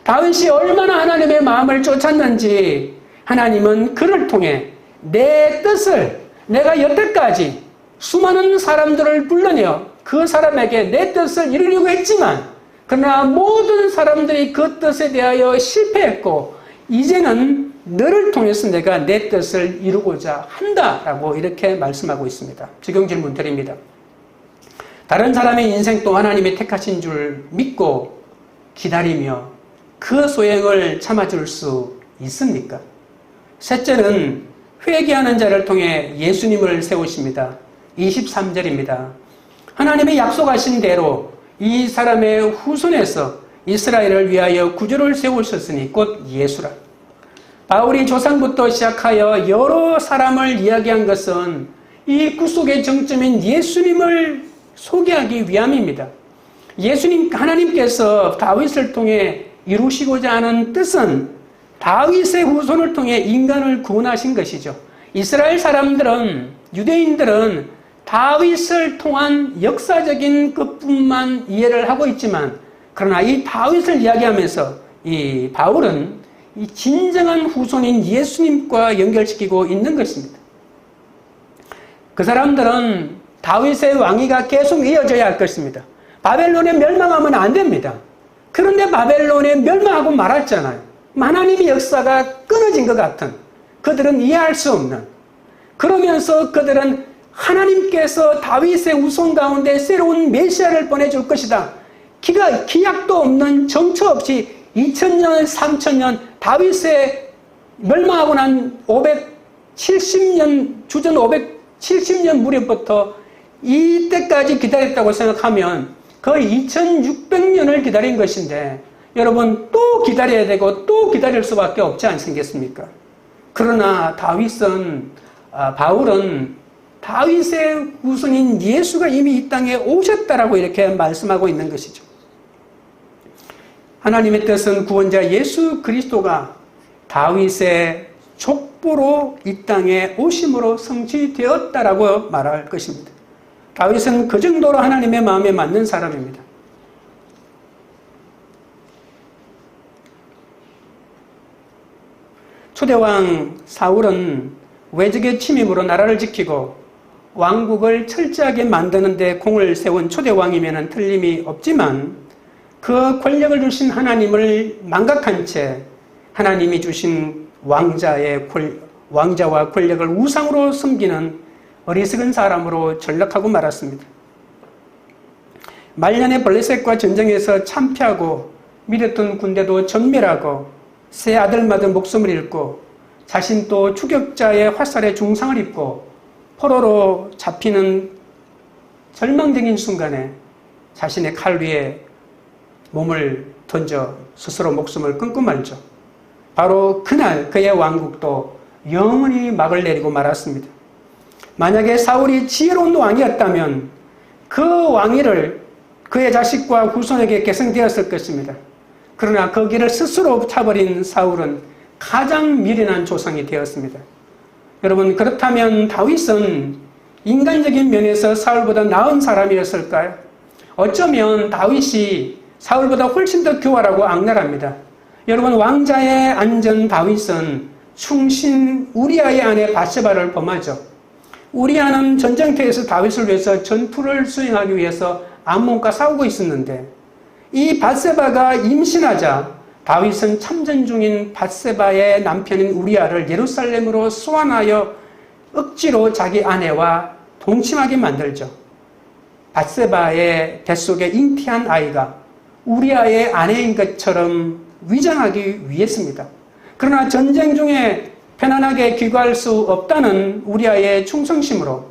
A: 다윗이 얼마나 하나님의 마음을 쫓았는지 하나님은 그를 통해 내 뜻을 내가 여태까지 수많은 사람들을 불러내어 그 사람에게 내 뜻을 이루려고 했지만 그러나 모든 사람들이 그 뜻에 대하여 실패했고 이제는 너를 통해서 내가 내 뜻을 이루고자 한다라고 이렇게 말씀하고 있습니다. 적용 질문 드립니다. 다른 사람의 인생도 하나님이 택하신 줄 믿고 기다리며 그 소행을 참아줄 수 있습니까? 셋째는 회개하는 자를 통해 예수님을 세우십니다. 23절입니다. 하나님이 약속하신 대로 이 사람의 후손에서 이스라엘을 위하여 구주를 세우셨으니 곧 예수라. 바울이 조상부터 시작하여 여러 사람을 이야기한 것은 이 구속의 정점인 예수님을 소개하기 위함입니다. 예수님, 하나님께서 다윗을 통해 이루시고자 하는 뜻은 다윗의 후손을 통해 인간을 구원하신 것이죠. 이스라엘 사람들은, 유대인들은 다윗을 통한 역사적인 것뿐만 이해를 하고 있지만 그러나 이 다윗을 이야기하면서 이 바울은 이 진정한 후손인 예수님과 연결시키고 있는 것입니다. 그 사람들은 다윗의 왕위가 계속 이어져야 할 것입니다. 바벨론에 멸망하면 안 됩니다. 그런데 바벨론에 멸망하고 말았잖아요. 하나님의 역사가 끊어진 것 같은, 그들은 이해할 수 없는, 그러면서 그들은 하나님께서 다윗의 후손 가운데 새로운 메시아를 보내줄 것이다. 기약도 없는 정처 없이 2000년, 3000년 다윗의 멸망하고 난 570년, 주전 570년 무렵부터 이때까지 기다렸다고 생각하면 거의 2600년을 기다린 것인데 여러분 또 기다려야 되고 또 기다릴 수밖에 없지 않습니까? 그러나 바울은 다윗의 후손인 예수가 이미 이 땅에 오셨다라고 이렇게 말씀하고 있는 것이죠. 하나님의 뜻은 구원자 예수 그리스도가 다윗의 족보로 이 땅에 오심으로 성취되었다라고 말할 것입니다. 다윗은 그 정도로 하나님의 마음에 맞는 사람입니다. 초대왕 사울은 외적의 침입으로 나라를 지키고 왕국을 철저하게 만드는 데 공을 세운 초대왕이면 틀림이 없지만 그 권력을 주신 하나님을 망각한 채 하나님이 주신 왕자와 권력을 우상으로 섬기는 어리석은 사람으로 전락하고 말았습니다. 말년에 블레셋과 전쟁에서 참패하고 밀었던 군대도 전멸하고 세 아들마저 목숨을 잃고 자신도 추격자의 화살에 중상을 입고 포로로 잡히는 절망적인 순간에 자신의 칼 위에 몸을 던져 스스로 목숨을 끊고 말죠. 바로 그날 그의 왕국도 영원히 막을 내리고 말았습니다. 만약에 사울이 지혜로운 왕이었다면 그 왕위를 그의 자식과 후손에게 계승되었을 것입니다. 그러나 그 길을 스스로 차버린 사울은 가장 미련한 조상이 되었습니다. 여러분, 그렇다면 다윗은 인간적인 면에서 사울보다 나은 사람이었을까요? 어쩌면 다윗이 사울보다 훨씬 더 교활하고 악랄합니다. 여러분, 왕자에 앉은 다윗은 충신 우리아의 아내 바세바를 범하죠. 우리아는 전쟁터에서 다윗을 위해서 전투를 수행하기 위해서 암몬과 싸우고 있었는데 이 바세바가 임신하자 다윗은 참전 중인 바세바의 남편인 우리아를 예루살렘으로 소환하여 억지로 자기 아내와 동침하게 만들죠. 바세바의 뱃속에 잉태한 아이가 우리아의 아내인 것처럼 위장하기 위해서입니다. 그러나 전쟁 중에 편안하게 귀가할 수 없다는 우리아의 충성심으로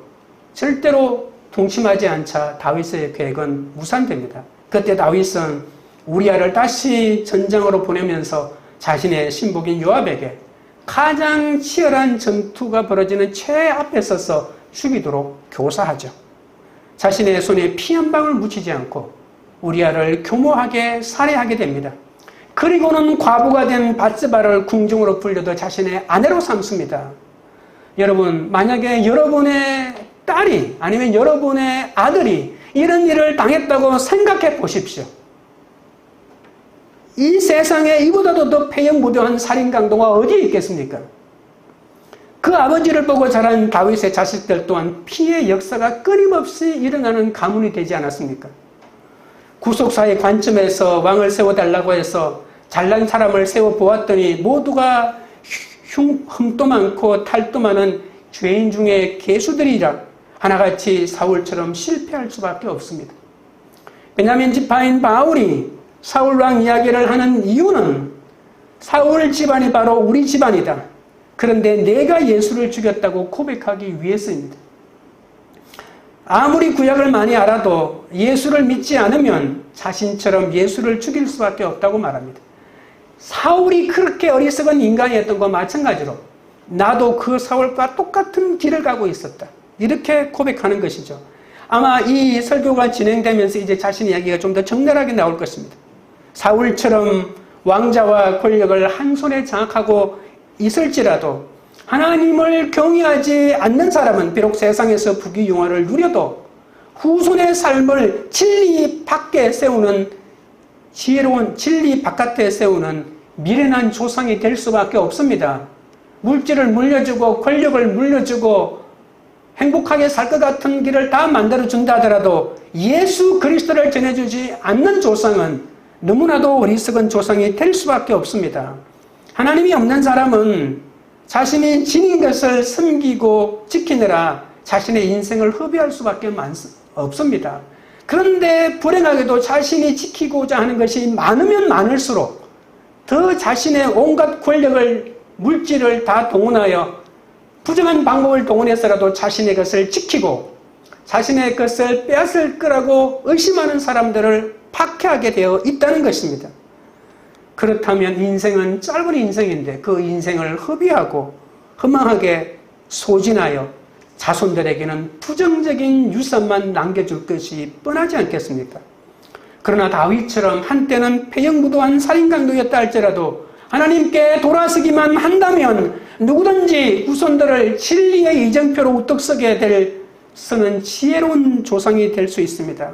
A: 절대로 동침하지 않자 다윗의 계획은 무산됩니다. 그때 다윗은 우리아를 다시 전장으로 보내면서 자신의 신복인 요압에게 가장 치열한 전투가 벌어지는 최앞에 서서 죽이도록 교사하죠. 자신의 손에 피 한 방울 묻히지 않고 우리아를 교모하게 살해하게 됩니다. 그리고는 과부가 된 바세바를 궁중으로 불려도 자신의 아내로 삼습니다. 여러분, 만약에 여러분의 딸이 아니면 여러분의 아들이 이런 일을 당했다고 생각해 보십시오. 이 세상에 이보다도 더 폐역무도한 살인강도가 어디에 있겠습니까? 그 아버지를 보고 자란 다윗의 자식들 또한 피해 역사가 끊임없이 일어나는 가문이 되지 않았습니까? 구속사의 관점에서 왕을 세워달라고 해서 잘난 사람을 세워보았더니 모두가 흠도 많고 탈도 많은 죄인 중에 개수들이라 하나같이 사울처럼 실패할 수밖에 없습니다. 베냐민 지파인 바울이 사울왕 이야기를 하는 이유는 사울 집안이 바로 우리 집안이다. 그런데 내가 예수를 죽였다고 고백하기 위해서입니다. 아무리 구약을 많이 알아도 예수를 믿지 않으면 자신처럼 예수를 죽일 수밖에 없다고 말합니다. 사울이 그렇게 어리석은 인간이었던 것과 마찬가지로 나도 그 사울과 똑같은 길을 가고 있었다. 이렇게 고백하는 것이죠. 아마 이 설교가 진행되면서 이제 자신 이야기가 좀 더 적나라하게 나올 것입니다. 사울처럼 왕자와 권력을 한 손에 장악하고 있을지라도 하나님을 경외하지 않는 사람은 비록 세상에서 부귀영화를 누려도 후손의 삶을 진리 밖에 세우는 지혜로운 진리 바깥에 세우는 미련한 조상이 될 수밖에 없습니다. 물질을 물려주고 권력을 물려주고 행복하게 살 것 같은 길을 다 만들어준다 하더라도 예수 그리스도를 전해주지 않는 조상은 너무나도 어리석은 조상이 될 수밖에 없습니다. 하나님이 없는 사람은 자신이 지닌 것을 섬기고 지키느라 자신의 인생을 허비할 수밖에 없습니다. 그런데 불행하게도 자신이 지키고자 하는 것이 많으면 많을수록 더 자신의 온갖 권력을, 물질을 다 동원하여 부정한 방법을 동원해서라도 자신의 것을 지키고 자신의 것을 빼앗을 거라고 의심하는 사람들을 박해하게 되어 있다는 것입니다. 그렇다면 인생은 짧은 인생인데 그 인생을 허비하고 허망하게 소진하여 자손들에게는 부정적인 유산만 남겨줄 것이 뻔하지 않겠습니까? 그러나 다윗처럼 한때는 패형무도한 살인강도였다 할지라도 하나님께 돌아서기만 한다면 누구든지 후손들을 진리의 이정표로 우뚝 서게 될 서는 지혜로운 조상이 될 수 있습니다.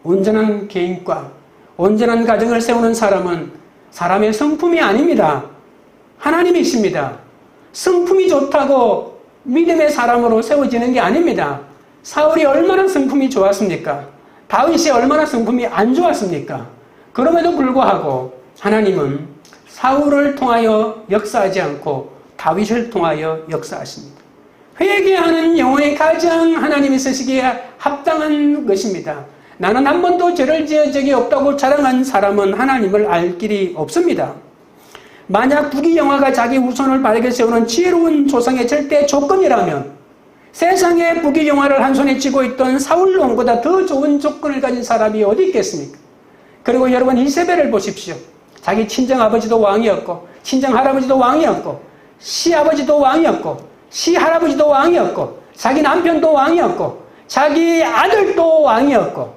A: 온전한 개인과 온전한 가정을 세우는 사람은 사람의 성품이 아닙니다. 하나님이십니다. 성품이 좋다고 믿음의 사람으로 세워지는 게 아닙니다. 사울이 얼마나 성품이 좋았습니까? 다윗이 얼마나 성품이 안 좋았습니까? 그럼에도 불구하고 하나님은 사울을 통하여 역사하지 않고 다윗을 통하여 역사하십니다. 회개하는 영혼이 가장 하나님이 쓰시기에 합당한 것입니다. 나는 한 번도 죄를 지은 적이 없다고 자랑한 사람은 하나님을 알 길이 없습니다. 만약 부귀영화가 자기 후손을 바르게 세우는 지혜로운 조상의 절대 조건이라면 세상에 부귀영화를 한 손에 쥐고 있던 사울 왕보다 더 좋은 조건을 가진 사람이 어디 있겠습니까? 그리고 여러분 이세벨을 보십시오. 자기 친정아버지도 왕이었고 친정할아버지도 왕이었고 시아버지도 왕이었고 시할아버지도 왕이었고 자기 남편도 왕이었고 자기 아들도 왕이었고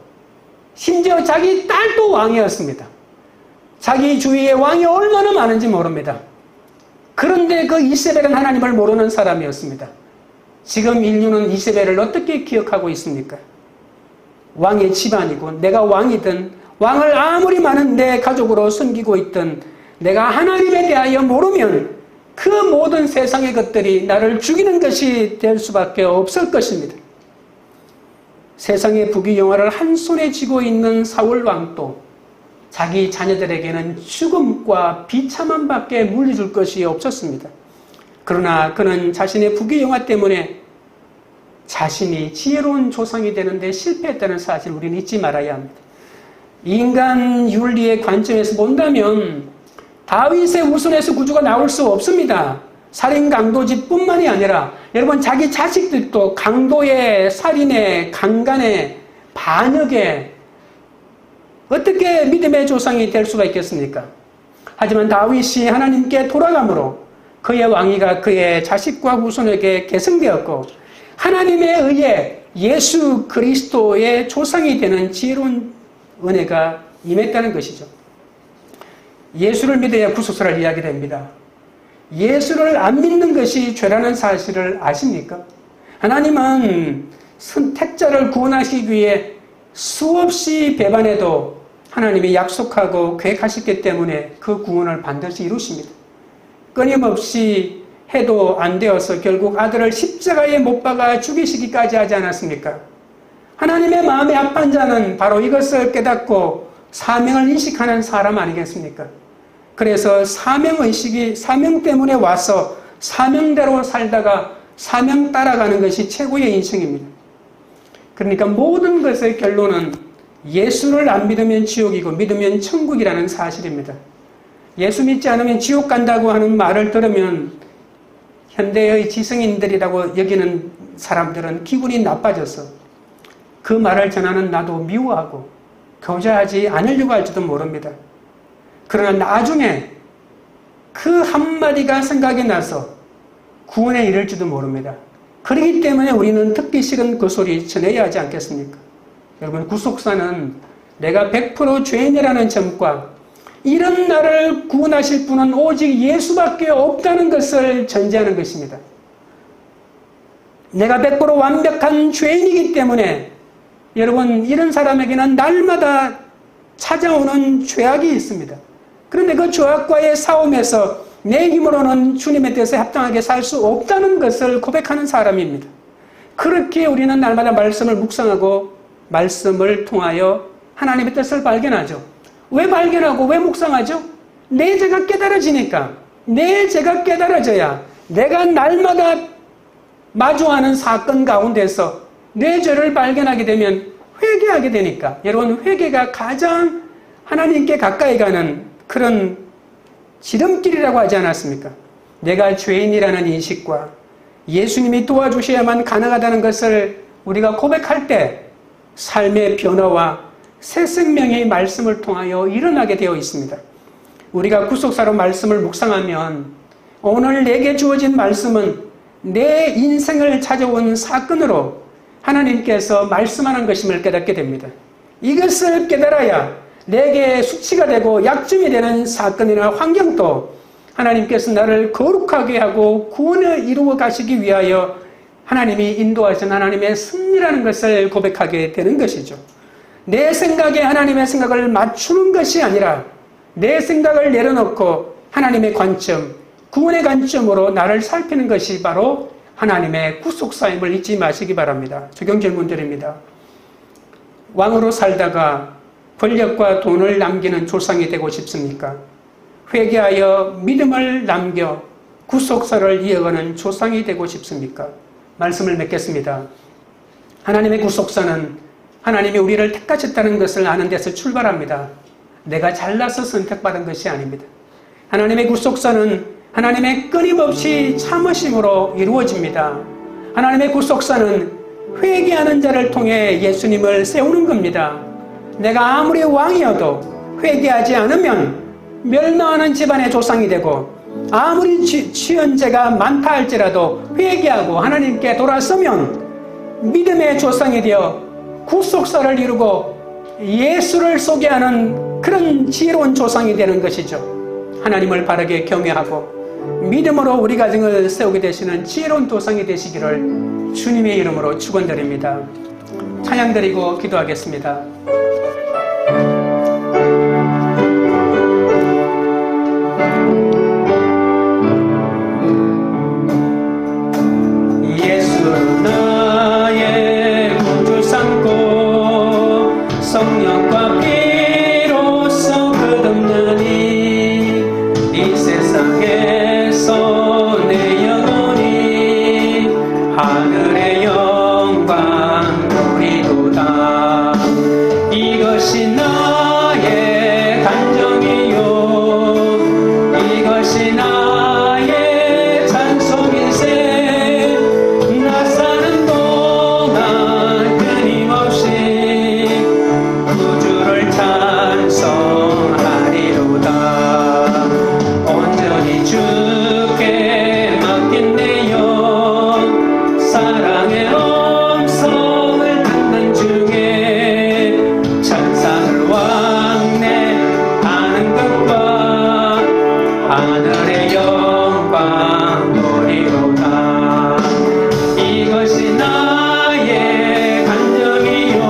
A: 심지어 자기 딸도 왕이었습니다. 자기 주위에 왕이 얼마나 많은지 모릅니다. 그런데 그 이세벨은 하나님을 모르는 사람이었습니다. 지금 인류는 이세벨을 어떻게 기억하고 있습니까? 왕의 집안이고 내가 왕이든 왕을 아무리 많은 내 가족으로 섬기고 있든 내가 하나님에 대하여 모르면 그 모든 세상의 것들이 나를 죽이는 것이 될 수밖에 없을 것입니다. 세상의 부귀영화를 한 손에 쥐고 있는 사울 왕도 자기 자녀들에게는 죽음과 비참함밖에 물려줄 것이 없었습니다. 그러나 그는 자신의 부귀영화 때문에 자신이 지혜로운 조상이 되는데 실패했다는 사실을 우리는 잊지 말아야 합니다. 인간 윤리의 관점에서 본다면 다윗의 후손에서 구주가 나올 수 없습니다. 살인 강도집뿐만이 아니라 여러분 자기 자식들도 강도에, 살인에, 강간에, 반역에 어떻게 믿음의 조상이 될 수가 있겠습니까? 하지만 다윗이 하나님께 돌아감으로 그의 왕위가 그의 자식과 후손에게 계승되었고 하나님에 의해 예수 그리스도의 조상이 되는 지혜로운 은혜가 임했다는 것이죠. 예수를 믿어야 구속사를 이야기 됩니다. 예수를 안 믿는 것이 죄라는 사실을 아십니까? 하나님은 선택자를 구원하시기 위해 수없이 배반해도 하나님이 약속하고 계획하셨기 때문에 그 구원을 반드시 이루십니다. 끊임없이 해도 안 되어서 결국 아들을 십자가에 못 박아 죽이시기까지 하지 않았습니까? 하나님의 마음에 합한 자는 바로 이것을 깨닫고 사명을 인식하는 사람 아니겠습니까? 그래서 사명의식이 사명 때문에 와서 사명대로 살다가 사명 따라가는 것이 최고의 인생입니다. 그러니까 모든 것의 결론은 예수를 안 믿으면 지옥이고 믿으면 천국이라는 사실입니다. 예수 믿지 않으면 지옥 간다고 하는 말을 들으면 현대의 지성인들이라고 여기는 사람들은 기분이 나빠져서 그 말을 전하는 나도 미워하고 교제하지 않으려고 할지도 모릅니다. 그러나 나중에 그 한마디가 생각이 나서 구원에 이를지도 모릅니다. 그렇기 때문에 우리는 듣기 싫은 그 소리 전해야 하지 않겠습니까? 여러분 구속사는 내가 100% 죄인이라는 점과 이런 나를 구원하실 분은 오직 예수밖에 없다는 것을 전제하는 것입니다. 내가 100% 완벽한 죄인이기 때문에 여러분 이런 사람에게는 날마다 찾아오는 죄악이 있습니다. 그런데 그 죄악과의 싸움에서 내 힘으로는 주님의 뜻에 합당하게 살 수 없다는 것을 고백하는 사람입니다. 그렇게 우리는 날마다 말씀을 묵상하고 말씀을 통하여 하나님의 뜻을 발견하죠. 왜 발견하고 왜 묵상하죠? 내 죄가 깨달아지니까. 내 죄가 깨달아져야 내가 날마다 마주하는 사건 가운데서 내 죄를 발견하게 되면 회개하게 되니까, 여러분, 회개가 가장 하나님께 가까이 가는 그런 지름길이라고 하지 않았습니까? 내가 죄인이라는 인식과 예수님이 도와주셔야만 가능하다는 것을 우리가 고백할 때 삶의 변화와 새 생명의 말씀을 통하여 일어나게 되어 있습니다. 우리가 구속사로 말씀을 묵상하면 오늘 내게 주어진 말씀은 내 인생을 찾아온 사건으로 하나님께서 말씀하는 것임을 깨닫게 됩니다. 이것을 깨달아야 내게 수치가 되고 약점이 되는 사건이나 환경도 하나님께서 나를 거룩하게 하고 구원을 이루어 가시기 위하여 하나님이 인도하신 하나님의 섭리라는 것을 고백하게 되는 것이죠. 내 생각에 하나님의 생각을 맞추는 것이 아니라 내 생각을 내려놓고 하나님의 관점, 구원의 관점으로 나를 살피는 것이 바로 하나님의 구속사임을 잊지 마시기 바랍니다. 적용 질문 드립니다. 왕으로 살다가 권력과 돈을 남기는 조상이 되고 싶습니까? 회개하여 믿음을 남겨 구속사를 이어가는 조상이 되고 싶습니까? 말씀을 맺겠습니다. 하나님의 구속사는 하나님이 우리를 택하셨다는 것을 아는 데서 출발합니다. 내가 잘나서 선택받은 것이 아닙니다. 하나님의 구속사는 하나님의 끊임없이 참으심으로 이루어집니다. 하나님의 구속사는 회개하는 자를 통해 예수님을 세우는 겁니다. 내가 아무리 왕이어도 회개하지 않으면 멸망하는 집안의 조상이 되고, 아무리 지은 죄가 많다 할지라도 회개하고 하나님께 돌아서면 믿음의 조상이 되어 구속사를 이루고 예수를 소개하는 그런 지혜로운 조상이 되는 것이죠. 하나님을 바르게 경외하고 믿음으로 우리 가정을 세우게 되시는 지혜로운 조상이 되시기를 주님의 이름으로 축원드립니다. 찬양 드리고 기도하겠습니다.
B: 성령과 피로써 거듭나니 이 세상에서 내 영혼이 하늘의 영광 누리도다. 이것이 나의 간정이요, 이것이 나의 찬송일세. 나 사는 동안 끊임없이 구주를 찬송하리로다. 온전히 주께 맡긴 내 영, 사랑의 음성을 듣는 중에 천사를 왕래하는 것과 하늘의 영광 누리로다. 이것이 나의 간정이요,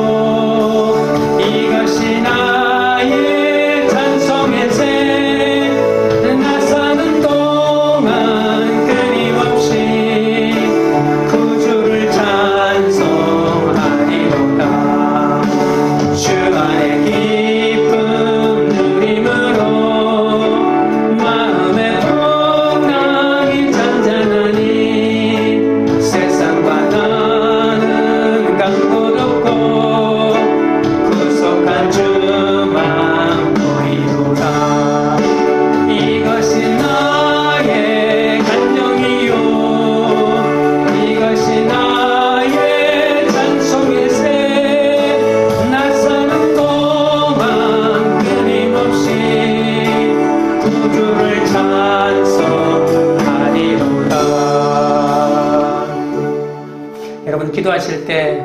B: 이것이 나의 찬송일세. 나 사는 동안 끊임없이 구주를 찬송하리로다. 주 안에 기쁨 누림으로 마음의 풍랑이 잔잔하니 세상과 나는 강도 덮고 구속한 주만 보이도다. 이것이 나의 간정이요, 이것이 나의 찬송일세. 나 사는 동안 끊임없이 구주를 찬송하리로다.
A: 여러분, 기도하실 때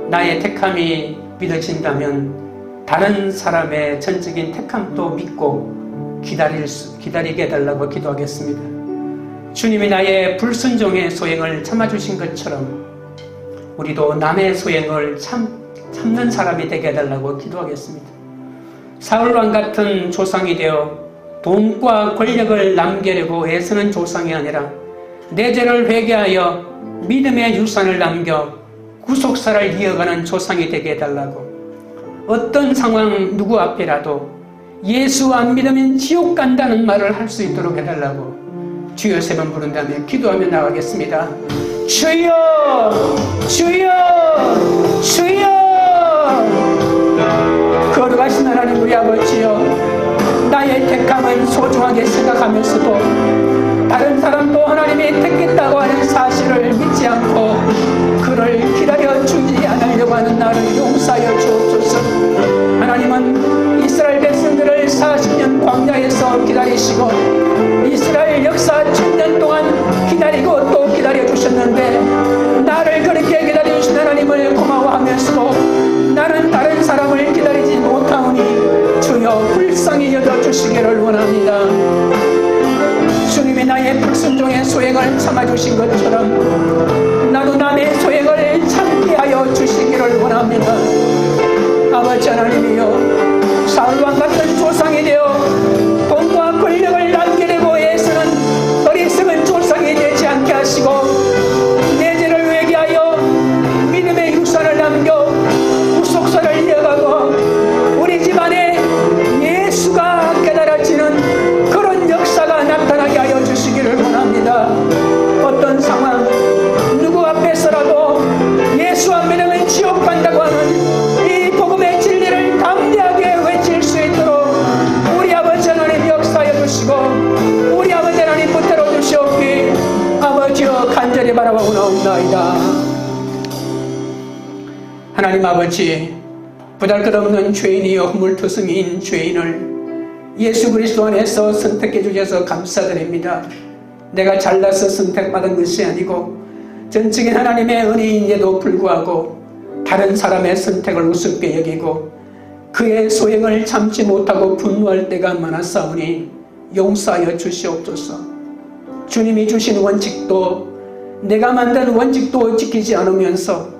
A: 나의 택함이 믿어진다면 다른 사람의 전적인 택함도 믿고 기다리게 해달라고 기도하겠습니다. 주님이 나의 불순종의 소행을 참아주신 것처럼 우리도 남의 소행을 참는 사람이 되게 해달라고 기도하겠습니다. 사울왕 같은 조상이 되어 돈과 권력을 남기려고 애쓰는 조상이 아니라 내 죄를 회개하여 믿음의 유산을 남겨 구속사를 이어가는 조상이 되게 해달라고, 어떤 상황 누구 앞이라도 예수 안 믿으면 지옥 간다는 말을 할 수 있도록 해달라고 주여 세 번 부른 다음에 기도하며 나가겠습니다. 주여, 주여, 주여. 하나님 우리 아버지여, 나의 택함은 소중하게 생각하면서도 다른 사람도 하나님이 택했다고 하는 사실을 믿지 않고 그를 기다려주지 않으려고 하는 나를 용서하여 주옵소서. 하나님은 이스라엘 백성들을 40년 광야에서 기다리시고 이스라엘 역사 1000년 동안 기다리고 또 기다려주셨는데, 나를 그렇게 기다려주신 하나님을 고마워하면서도 나는 다른 사람을 기다리지 못하오니 주여 불쌍히 여겨주시기를 원합니다. 주님이 나의 불순종의 소행을 참아주신 것처럼 나도 남의 소행을 참게 하여 주시기를 원합니다. 아버지 하나님이여, 사울왕 같은 조상이 되어 돈과 권력을 남기려고 애쓰는 어리석은 조상이 되지 않게 하시고 내 죄를 회개하여 믿음의 유산을 남겨 후속사를 이어가고 우리 집안에 예수가 깨달아지는 그런 역사가 나타나게 하여 주시기를 원합니다. 어떤 상황, 누구 앞에서라도 예수 안 믿으면 지옥 간다고 하는 이 복음의 진리를 담대하게 외칠 수 있도록 우리 아버지 하나님 역사하여 주시고 우리 아버지 하나님 붙들어 주시옵기 아버지여 간절히 바라보나옵나이다. 하나님 아버지, 보잘것없는 죄인이여 허물투성이인 죄인을 예수 그리스도 안에서 선택해 주셔서 감사드립니다. 내가 잘나서 선택받은 것이 아니고 전적인 하나님의 은혜인데도 불구하고 다른 사람의 선택을 우습게 여기고 그의 소행을 참지 못하고 분노할 때가 많았사오니 용서하여 주시옵소서. 주님이 주신 원칙도 내가 만든 원칙도 지키지 않으면서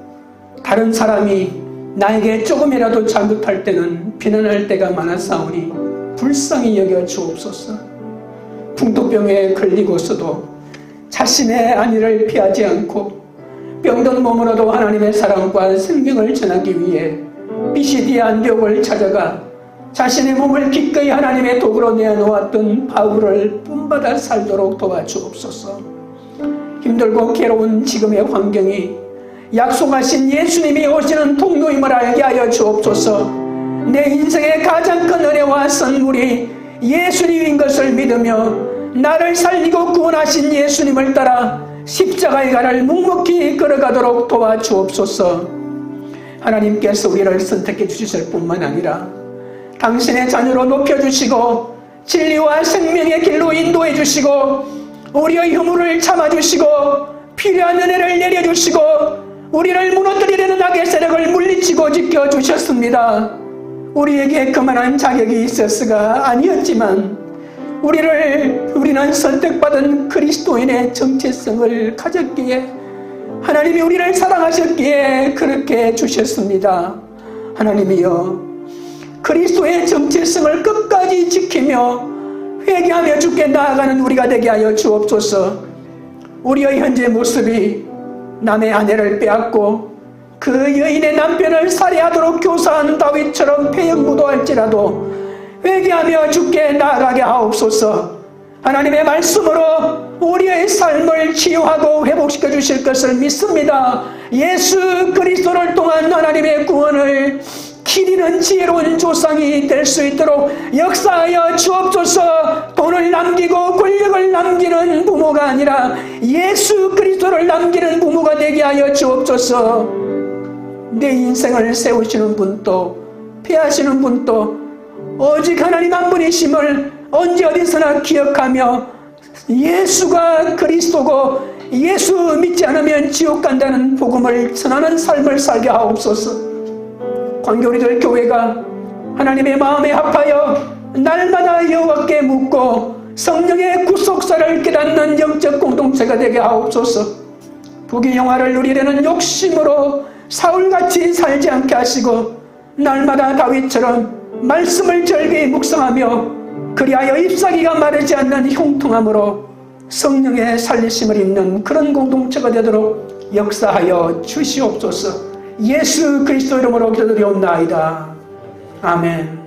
A: 다른 사람이 나에게 조금이라도 잘못할 때는 비난할 때가 많았사오니 불쌍히 여겨 주옵소서. 풍토병에 걸리고서도 자신의 안위를 피하지 않고 병든 몸으로도 하나님의 사랑과 생명을 전하기 위해 비시디아 안디옥을 찾아가 자신의 몸을 기꺼이 하나님의 도구로 내어놓았던 바울을 본받아 살도록 도와주옵소서. 힘들고 괴로운 지금의 환경이 약속하신 예수님이 오시는 통로임을 알게 하여 주옵소서. 내 인생의 가장 큰 은혜와 선물이 예수님인 것을 믿으며 나를 살리고 구원하신 예수님을 따라 십자가의 가를 묵묵히 걸어가도록 도와주옵소서. 하나님께서 우리를 선택해 주실 뿐만 아니라 당신의 자녀로 높여주시고 진리와 생명의 길로 인도해 주시고 우리의 흉물을 참아주시고 필요한 은혜를 내려주시고 우리를 무너뜨리려는 악의 세력을 물리치고 지켜주셨습니다. 우리에게 그만한 자격이 있었으가 아니었지만 우리는 선택받은 그리스도인의 정체성을 가졌기에 하나님이 우리를 사랑하셨기에 그렇게 주셨습니다. 하나님이여, 그리스도의 정체성을 끝까지 지키며 회개하며 주께 나아가는 우리가 되게 하여 주옵소서. 우리의 현재 모습이 남의 아내를 빼앗고 그 여인의 남편을 살해하도록 교사한 다윗처럼 폐역무도할지라도 회개하며 주께 나아가게 하옵소서. 하나님의 말씀으로 우리의 삶을 치유하고 회복시켜 주실 것을 믿습니다. 예수 그리스도를 통한 하나님의 구원을 기리는 지혜로운 조상이 될 수 있도록 역사하여 주옵소서. 돈을 남기고 권력을 남기는 부모가 아니라 예수 그리스도를 남기는 부모가 되게 하여 주옵소서. 내 인생을 세우시는 분도 폐하시는 분도 오직 하나님 한 분이심을 언제 어디서나 기억하며 예수가 그리스도고 예수 믿지 않으면 지옥 간다는 복음을 전하는 삶을 살게 하옵소서. 광교리들 교회가 하나님의 마음에 합하여 날마다 여호와께 묻고 성령의 구속사를 깨닫는 영적 공동체가 되게 하옵소서. 부귀영화를 누리려는 욕심으로 사울같이 살지 않게 하시고 날마다 다윗처럼 말씀을 절개히 묵상하며 그리하여 잎사귀가 마르지 않는 형통함으로 성령의 살리심을 입는 그런 공동체가 되도록 역사하여 주시옵소서. 예수 그리스도 이름으로 기도드리옵나이다. 아멘.